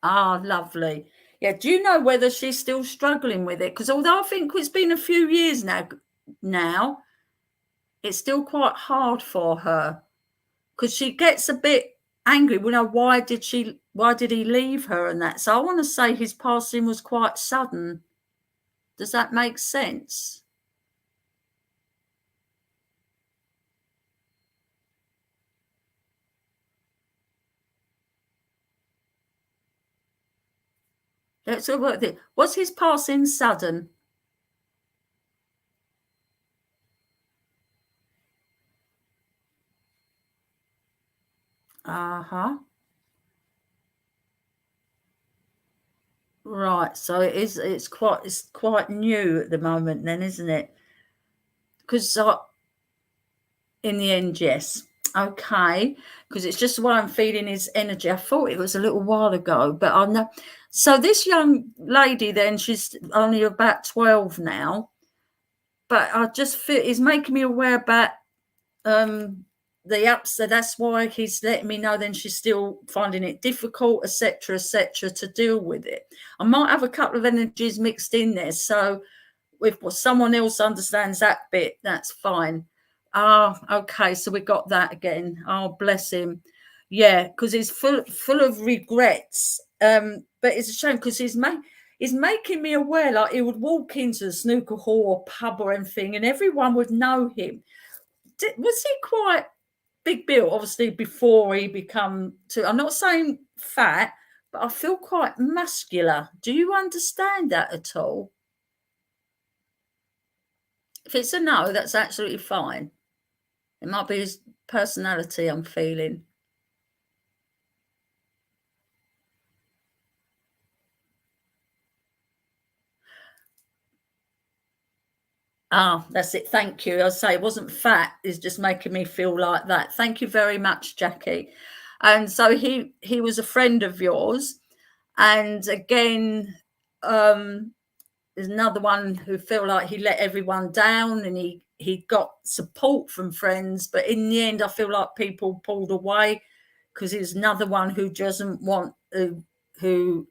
D: Ah, lovely. Yeah, do you know whether she's still struggling with it? Because although I think it's been a few years now, it's still quite hard for her because she gets a bit angry. We know why did he leave her and that. So I want to say his passing was quite sudden. Does that make sense? Let's go work this. Was his passing sudden? Uh-huh. Right. So it's quite new at the moment then, isn't it? Because in the end, yes. Okay. Because it's just the way I'm feeling his energy. I thought it was a little while ago, but I know. So this young lady then, she's only about 12 now. But I just feel he's making me aware about the ups. So that's why he's letting me know then she's still finding it difficult, etc., to deal with it. I might have a couple of energies mixed in there. So if someone else understands that bit, that's fine. Okay, so we got that again. Oh, bless him. Yeah, because he's full of regrets. But it's a shame because he's making me aware, like he would walk into a snooker hall or pub or anything, and everyone would know him. Was he quite big built? Obviously, before he become too. I'm not saying fat, but I feel quite muscular. Do you understand that at all? If it's a no, that's absolutely fine. It might be his personality I'm feeling. Ah, that's it. Thank you. I say it wasn't fat. It's just making me feel like that. Thank you very much, Jackie. And so he was a friend of yours. And again, there's another one who feel like he let everyone down and he got support from friends. But in the end, I feel like people pulled away because he's another one who doesn't want who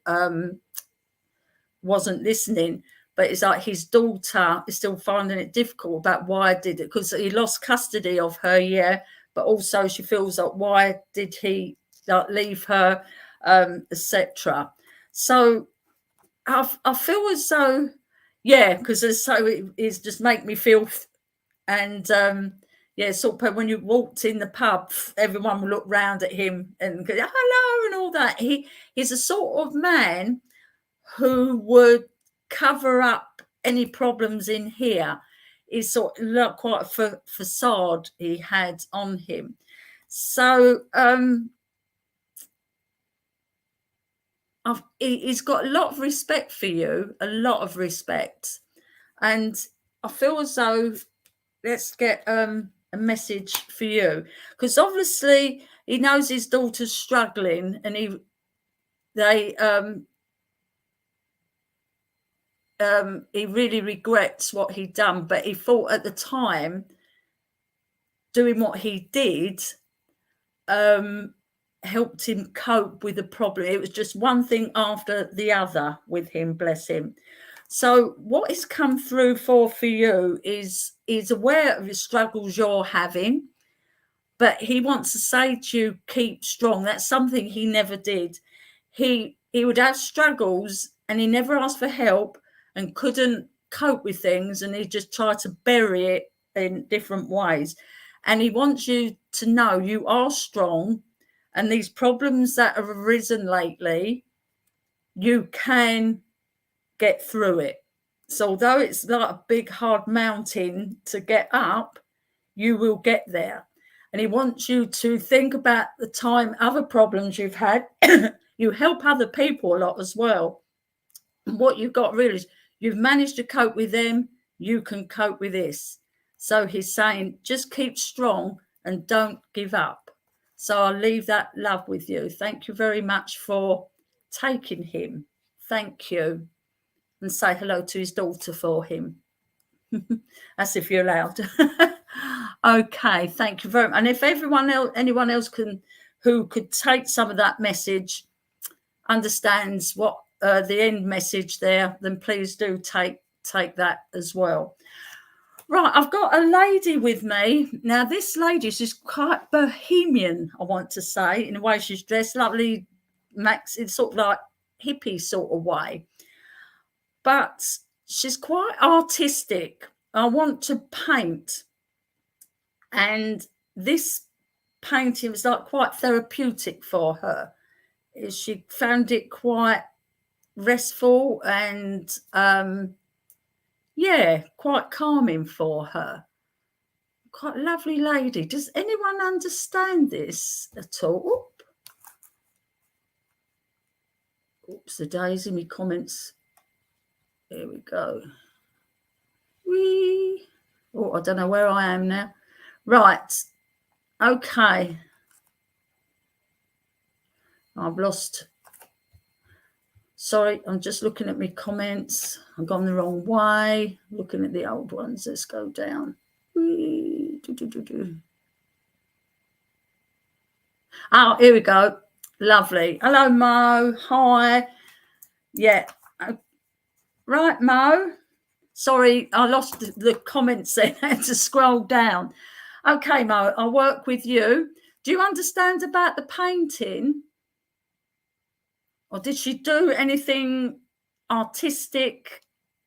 D: wasn't listening. But it's like his daughter is still finding it difficult about why I did it because he lost custody of her, yeah. But also she feels like why did he leave her, etc. So I feel as though, yeah, because so it is just make me feel, and yeah, sort of when you walked in the pub, everyone would look round at him and go hello and all that. He's a sort of man who would cover up any problems in here. Is sort of quite a facade he had on him. So he's got a lot of respect for you, a lot of respect, and I feel as though let's get a message for you because obviously he knows his daughter's struggling, and he really regrets what he'd done, but he thought at the time doing what he did helped him cope with the problem. It was just one thing after the other with him, bless him. So what has come through for you is he's aware of the struggles you're having, but he wants to say to you, keep strong. That's something he never did. He would have struggles and he never asked for help and couldn't cope with things, and he just tried to bury it in different ways. And he wants you to know you are strong, and these problems that have arisen lately, you can get through it. So although it's like a big hard mountain to get up, you will get there. And he wants you to think about the time, other problems you've had. You help other people a lot as well. And what you've got really is you've managed to cope with them, you can cope with this. So he's saying, just keep strong and don't give up. So I'll leave that love with you. Thank you very much for taking him. Thank you. And say hello to his daughter for him. As if you're allowed. Okay, thank you very much. And if anyone else who could take some of that message, understands what the end message there, then please do take that as well. Right, I've got a lady with me. Now, this lady, she's quite bohemian, I want to say, in the way she's dressed, lovely, it's sort of like hippie sort of way. But she's quite artistic. I want to paint. And this painting was like quite therapeutic for her. She found it quite restful and yeah, quite calming for her. Quite a lovely lady. Does anyone understand this at all? Oops, the daisy, me comments. Here we go. Whee. Oh, I don't know where I am now. Right. Okay. I've lost. Sorry, I'm just looking at my comments. I've gone the wrong way. Looking at the old ones. Let's go down. Oh, here we go. Lovely. Hello, Mo. Hi. Yeah. Right, Mo. Sorry, I lost the comments there. I had to scroll down. Okay, Mo, I'll work with you. Do you understand about the painting? Or did she do anything artistic,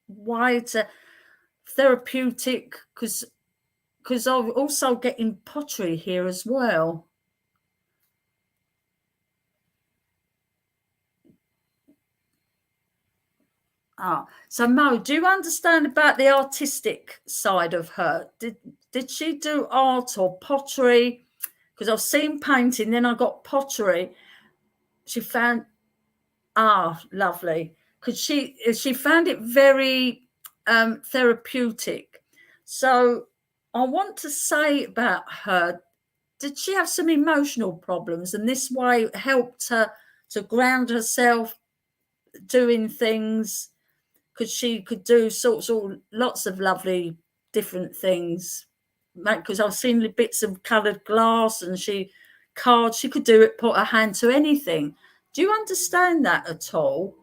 D: wider, therapeutic? Because I'm also getting pottery here as well. So Mo, do you understand about the artistic side of her? Did she do art or pottery? Because I've seen painting, then I got pottery. She found lovely. Because she found it very therapeutic. So I want to say about her, did she have some emotional problems? And this way helped her to ground herself, doing things, because she could do lots of lovely different things. Because I've seen the bits of coloured glass and cards. She could do it, put her hand to anything. Do you understand that at all?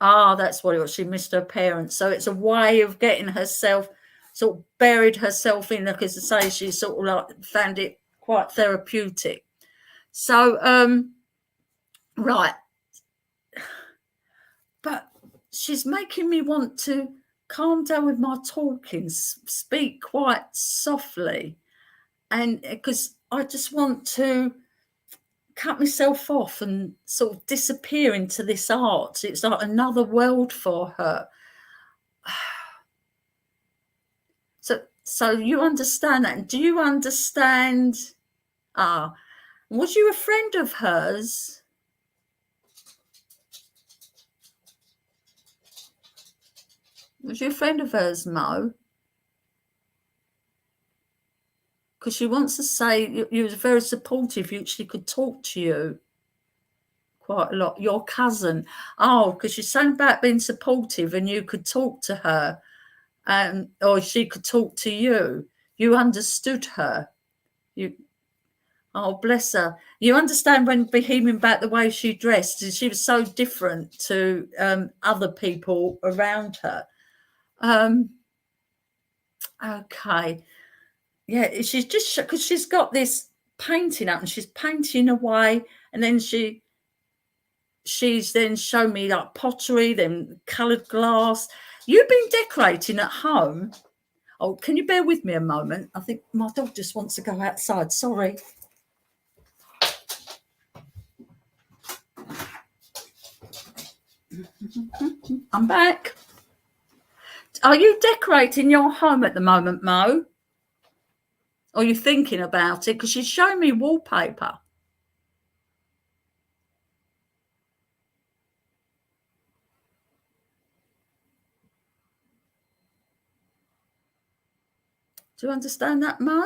D: That's what it was. She missed her parents. So it's a way of getting herself sort of buried herself in, because I say she sort of like found it quite therapeutic. So, right. But she's making me want to calm down with my talking, speak quite softly. And because I just want to cut myself off and sort of disappear into this art. It's like another world for her. So you understand that. Do you understand? Was you a friend of hers? Was you a friend of hers, Mo? Because she wants to say you was very supportive. She could talk to you quite a lot. Your cousin. Because she's saying about being supportive and you could talk to her. Or she could talk to you. You understood her. Bless her. You understand when bohemian about the way she dressed. She was so different to other people around her. Okay. Yeah, she's just because she's got this painting up and she's painting away, and then she's then shown me like pottery, then coloured glass. You've been decorating at home. Oh, can you bear with me a moment? I think my dog just wants to go outside. Sorry. I'm back. Are you decorating your home at the moment, Mo? Or are you thinking about it? Because she's showing me wallpaper. Do you understand that, Mo?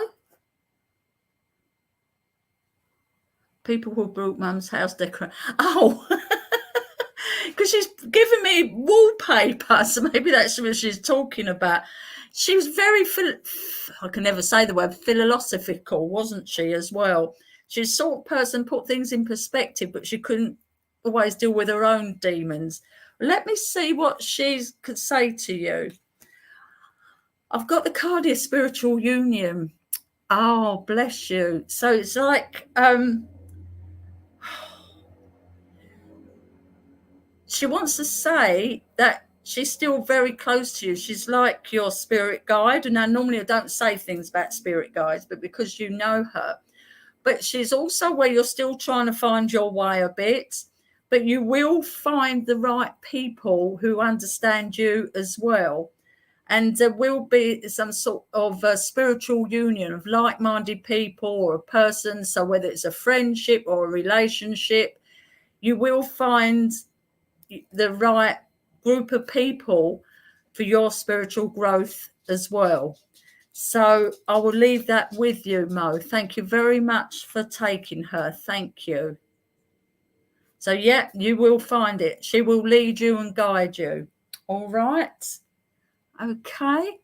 D: People who brought Mum's house decorate. because she's given me wallpaper, so maybe that's what she's talking about. She was very, I can never say the word, philosophical, wasn't she, as well? She's the sort of person put things in perspective, but she couldn't always deal with her own demons. Let me see what she could say to you. I've got the card here, spiritual union. Oh, bless you. So it's like she wants to say that she's still very close to you. She's like your spirit guide. And now normally I don't say things about spirit guides, but because you know her. But she's also where you're still trying to find your way a bit, but you will find the right people who understand you as well. And there will be some sort of a spiritual union of like-minded people or a person. So whether it's a friendship or a relationship, you will find the right group of people for your spiritual growth as well. So I will leave that with you, Mo. Thank you very much for taking her. Thank you. So, yeah, you will find it. She will lead you and guide you. All right. Okay.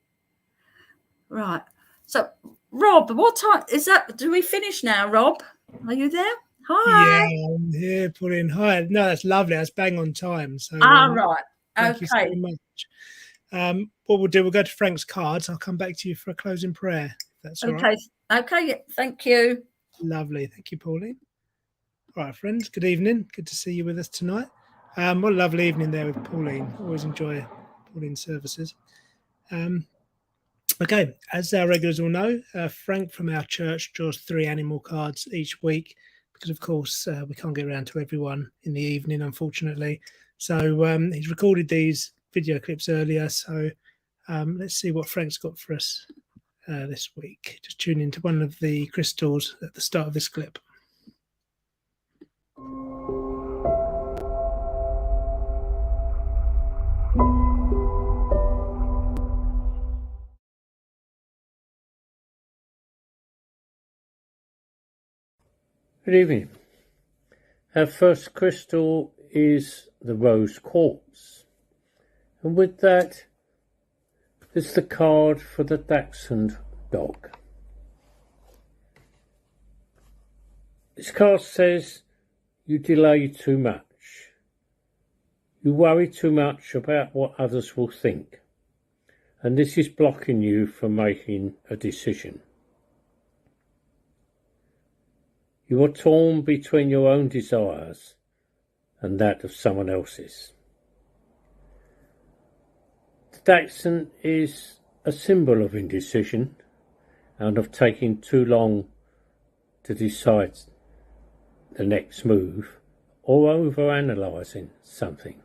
D: Right. So, Rob, what time is that? Do we finish now, Rob? Are you there? Hi.
E: Yeah, I'm here, Pauline. Hi. No, that's lovely. That's bang on time. So,
D: Right.
E: thank you so
D: Okay.
E: much. What we'll do, we'll go to Frank's cards. I'll come back to you for a closing prayer, if that's all right.
D: Okay. Yeah, thank you.
E: Lovely. Thank you, Pauline. All right, friends. Good evening. Good to see you with us tonight. What a lovely evening there with Pauline. Always enjoy Pauline's services. Okay, as our regulars all know, Frank from our church draws 3 animal cards each week because, of course, we can't get around to everyone in the evening, unfortunately. So he's recorded these video clips earlier. So let's see what Frank's got for us this week. Just tune into one of the crystals at the start of this clip.
F: Good evening. Our first crystal is the rose quartz. And with that is the card for the Dachshund dog. This card says you delay too much. You worry too much about what others will think. And this is blocking you from making a decision. You are torn between your own desires and that of someone else's. The Dachshund is a symbol of indecision and of taking too long to decide the next move or over-analysing something.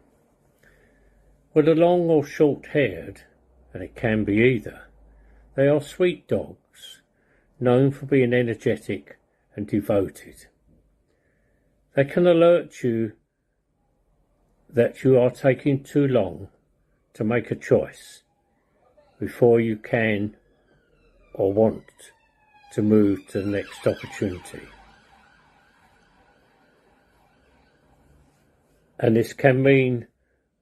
F: Whether long or short-haired, and it can be either, they are sweet dogs, known for being energetic and devoted. They can alert you that you are taking too long to make a choice before you can or want to move to the next opportunity. And this can mean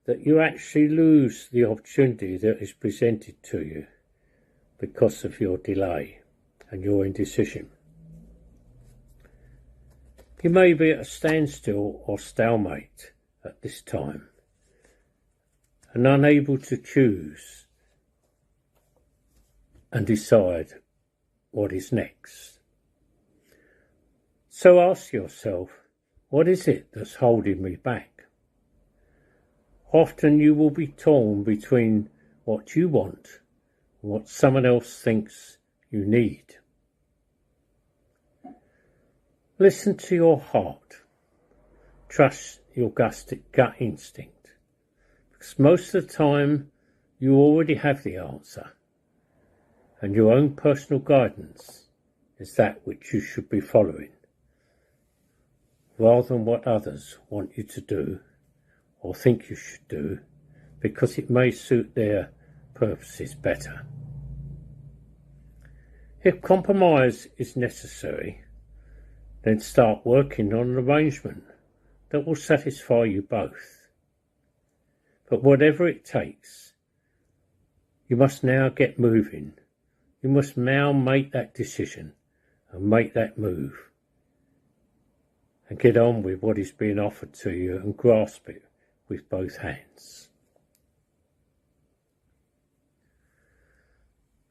F: that you actually lose the opportunity that is presented to you because of your delay and your indecision. You may be at a standstill or stalemate at this time and unable to choose and decide what is next. So ask yourself, what is it that's holding me back? Often you will be torn between what you want and what someone else thinks you need. Listen to your heart. Trust your gut instinct. Because most of the time you already have the answer. And your own personal guidance is that which you should be following. Rather than what others want you to do or think you should do, because it may suit their purposes better. If compromise is necessary, then start working on an arrangement that will satisfy you both. But whatever it takes, you must now get moving. You must now make that decision and make that move and get on with what is being offered to you and grasp it with both hands.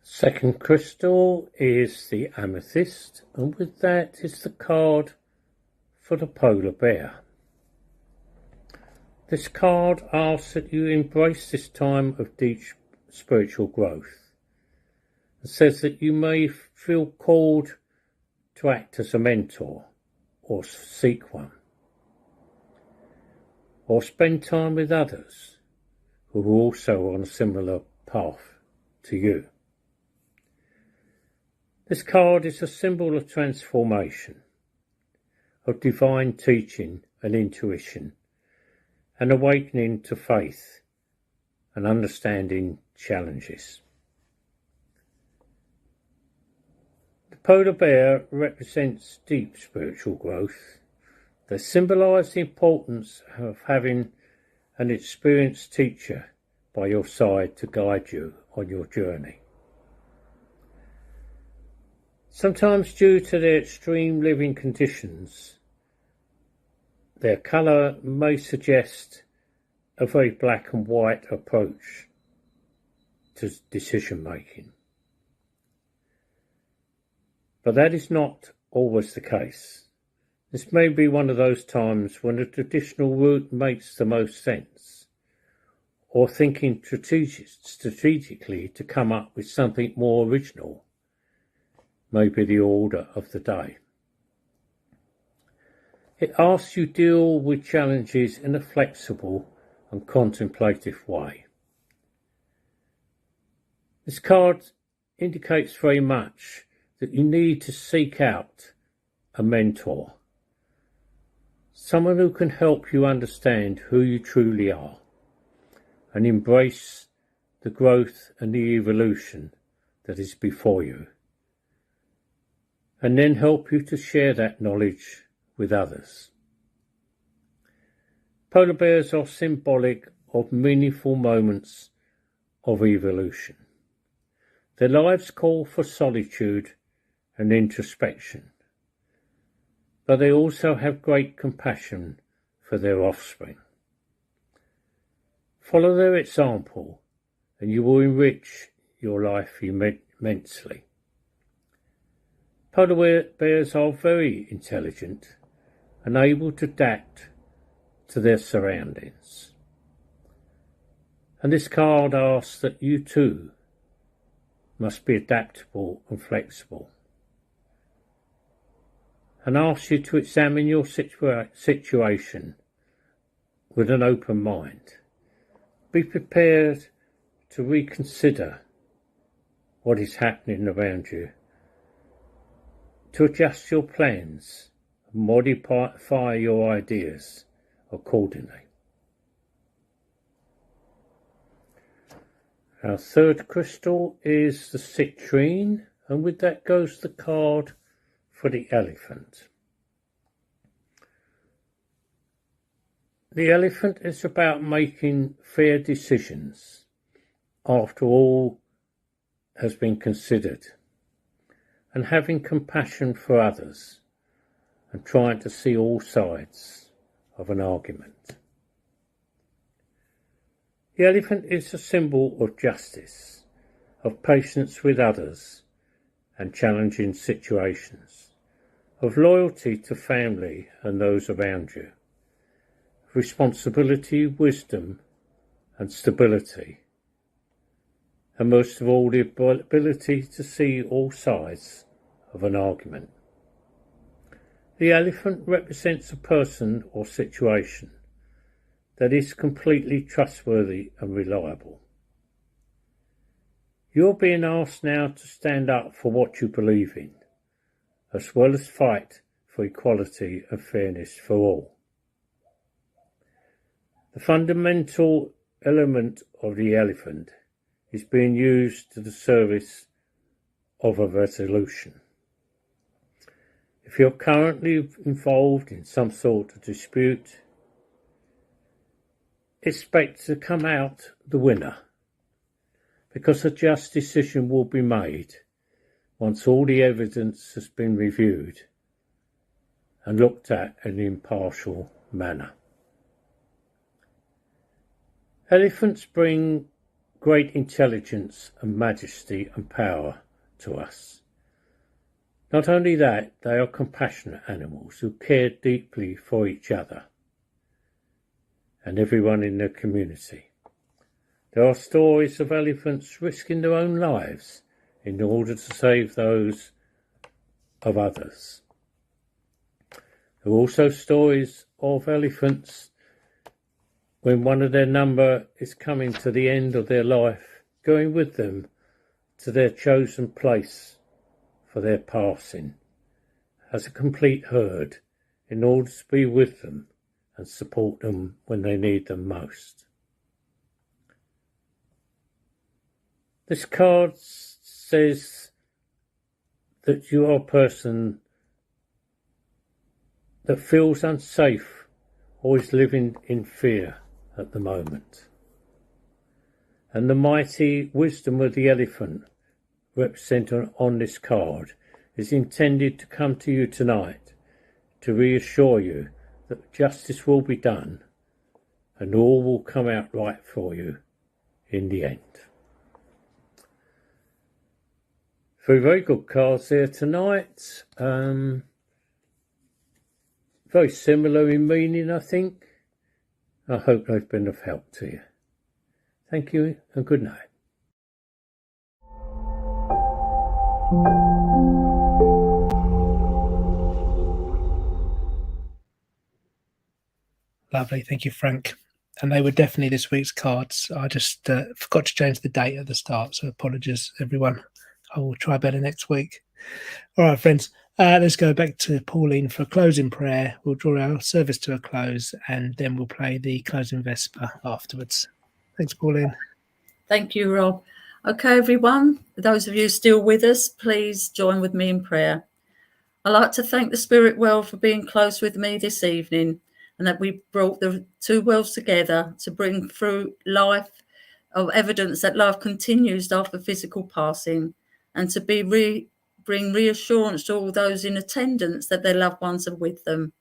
F: Second crystal is the amethyst, and with that is the card for the polar bear. This card asks that you embrace this time of deep spiritual growth. It says that you may feel called to act as a mentor or seek one, or spend time with others who are also on a similar path to you. This card is a symbol of transformation, of divine teaching and intuition, and awakening to faith and understanding challenges. The polar bear represents deep spiritual growth that symbolises the importance of having an experienced teacher by your side to guide you on your journey. Sometimes due to their extreme living conditions, their colour may suggest a very black and white approach to decision making. But that is not always the case. This may be one of those times when the traditional route makes the most sense, or thinking strategically to come up with something more original may be the order of the day. It asks you deal with challenges in a flexible and contemplative way. This card indicates very much that you need to seek out a mentor, someone who can help you understand who you truly are and embrace the growth and the evolution that is before you, and then help you to share that knowledge with others. Polar bears are symbolic of meaningful moments of evolution. Their lives call for solitude and introspection, but they also have great compassion for their offspring. Follow their example and you will enrich your life immensely. Polar bears are very intelligent and able to adapt to their surroundings. And this card asks that you too must be adaptable and flexible, and asks you to examine your situation with an open mind. Be prepared to reconsider what is happening around you, to adjust your plans and modify your ideas accordingly. Our third crystal is the citrine, and with that goes the card for the elephant. The elephant is about making fair decisions after all has been considered, and having compassion for others and trying to see all sides of an argument. The elephant is a symbol of justice, of patience with others and challenging situations, of loyalty to family and those around you, of responsibility, wisdom and stability, and most of all the ability to see all sides of an argument. The elephant represents a person or situation that is completely trustworthy and reliable. You're being asked now to stand up for what you believe in, as well as fight for equality and fairness for all. The fundamental element of the elephant is being used to the service of a resolution. If you're currently involved in some sort of dispute, expect to come out the winner, because a just decision will be made once all the evidence has been reviewed and looked at in an impartial manner. Elephants bring great intelligence and majesty and power to us. Not only that, they are compassionate animals who care deeply for each other and everyone in the community. There are stories of elephants risking their own lives in order to save those of others. There are also stories of elephants when one of their number is coming to the end of their life, going with them to their chosen place for their passing, as a complete herd, in order to be with them and support them when they need them most. This card says that you are a person that feels unsafe, always living in fear at the moment. And the mighty wisdom of the elephant represented on this card is intended to come to you tonight to reassure you that justice will be done and all will come out right for you in the end. Three very good cards there tonight. Very similar in meaning, I think. I hope they've been of help to you. Thank you and good night.
E: Lovely, thank you, Frank. And they were definitely this week's cards. I just forgot to change the date at the start, so apologies, everyone. I will try better next week. All right, friends, let's go back to Pauline for a closing prayer. We'll draw our service to a close, and then we'll play the closing Vesper afterwards. Thanks, Pauline.
D: Thank you, Rob. Okay, everyone, those of you still with us, please join with me in prayer. I'd like to thank the Spirit World for being close with me this evening, and that we brought the two worlds together to bring through life of evidence that life continues after physical passing, and to bring reassurance to all those in attendance that their loved ones are with them.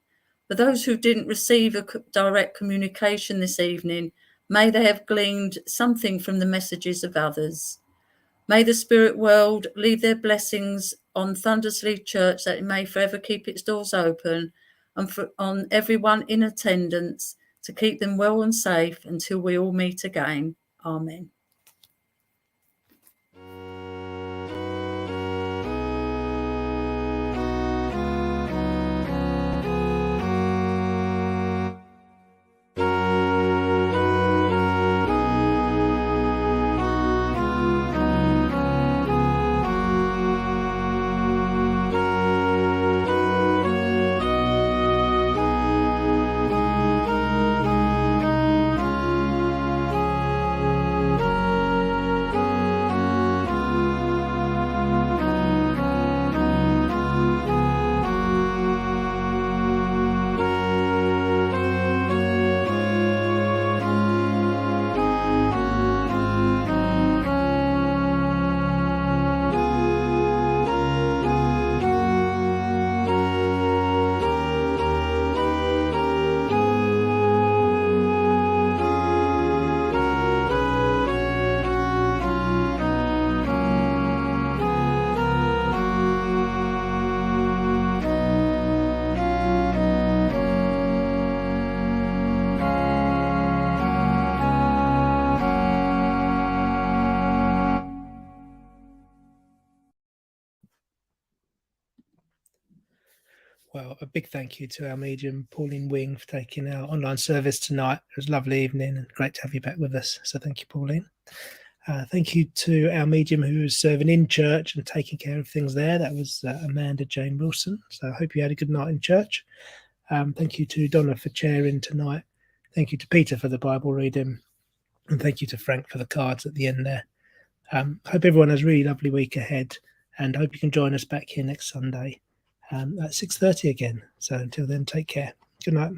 D: For those who didn't receive a direct communication this evening, may they have gleaned something from the messages of others. May the spirit world leave their blessings on Thundersleep Church, that it may forever keep its doors open, and on everyone in attendance, to keep them well and safe until we all meet again. Amen.
E: Well, a big thank you to our medium, Pauline Wing, for taking our online service tonight. It was a lovely evening and great to have you back with us. So thank you, Pauline. Thank you to our medium who was serving in church and taking care of things there. That was Amanda Jane Wilson. So I hope you had a good night in church. Thank you to Donna for chairing tonight. Thank you to Peter for the Bible reading. And thank you to Frank for the cards at the end there. Hope everyone has a really lovely week ahead, and hope you can join us back here next Sunday at 6:30 again. So until then, take care. Good night.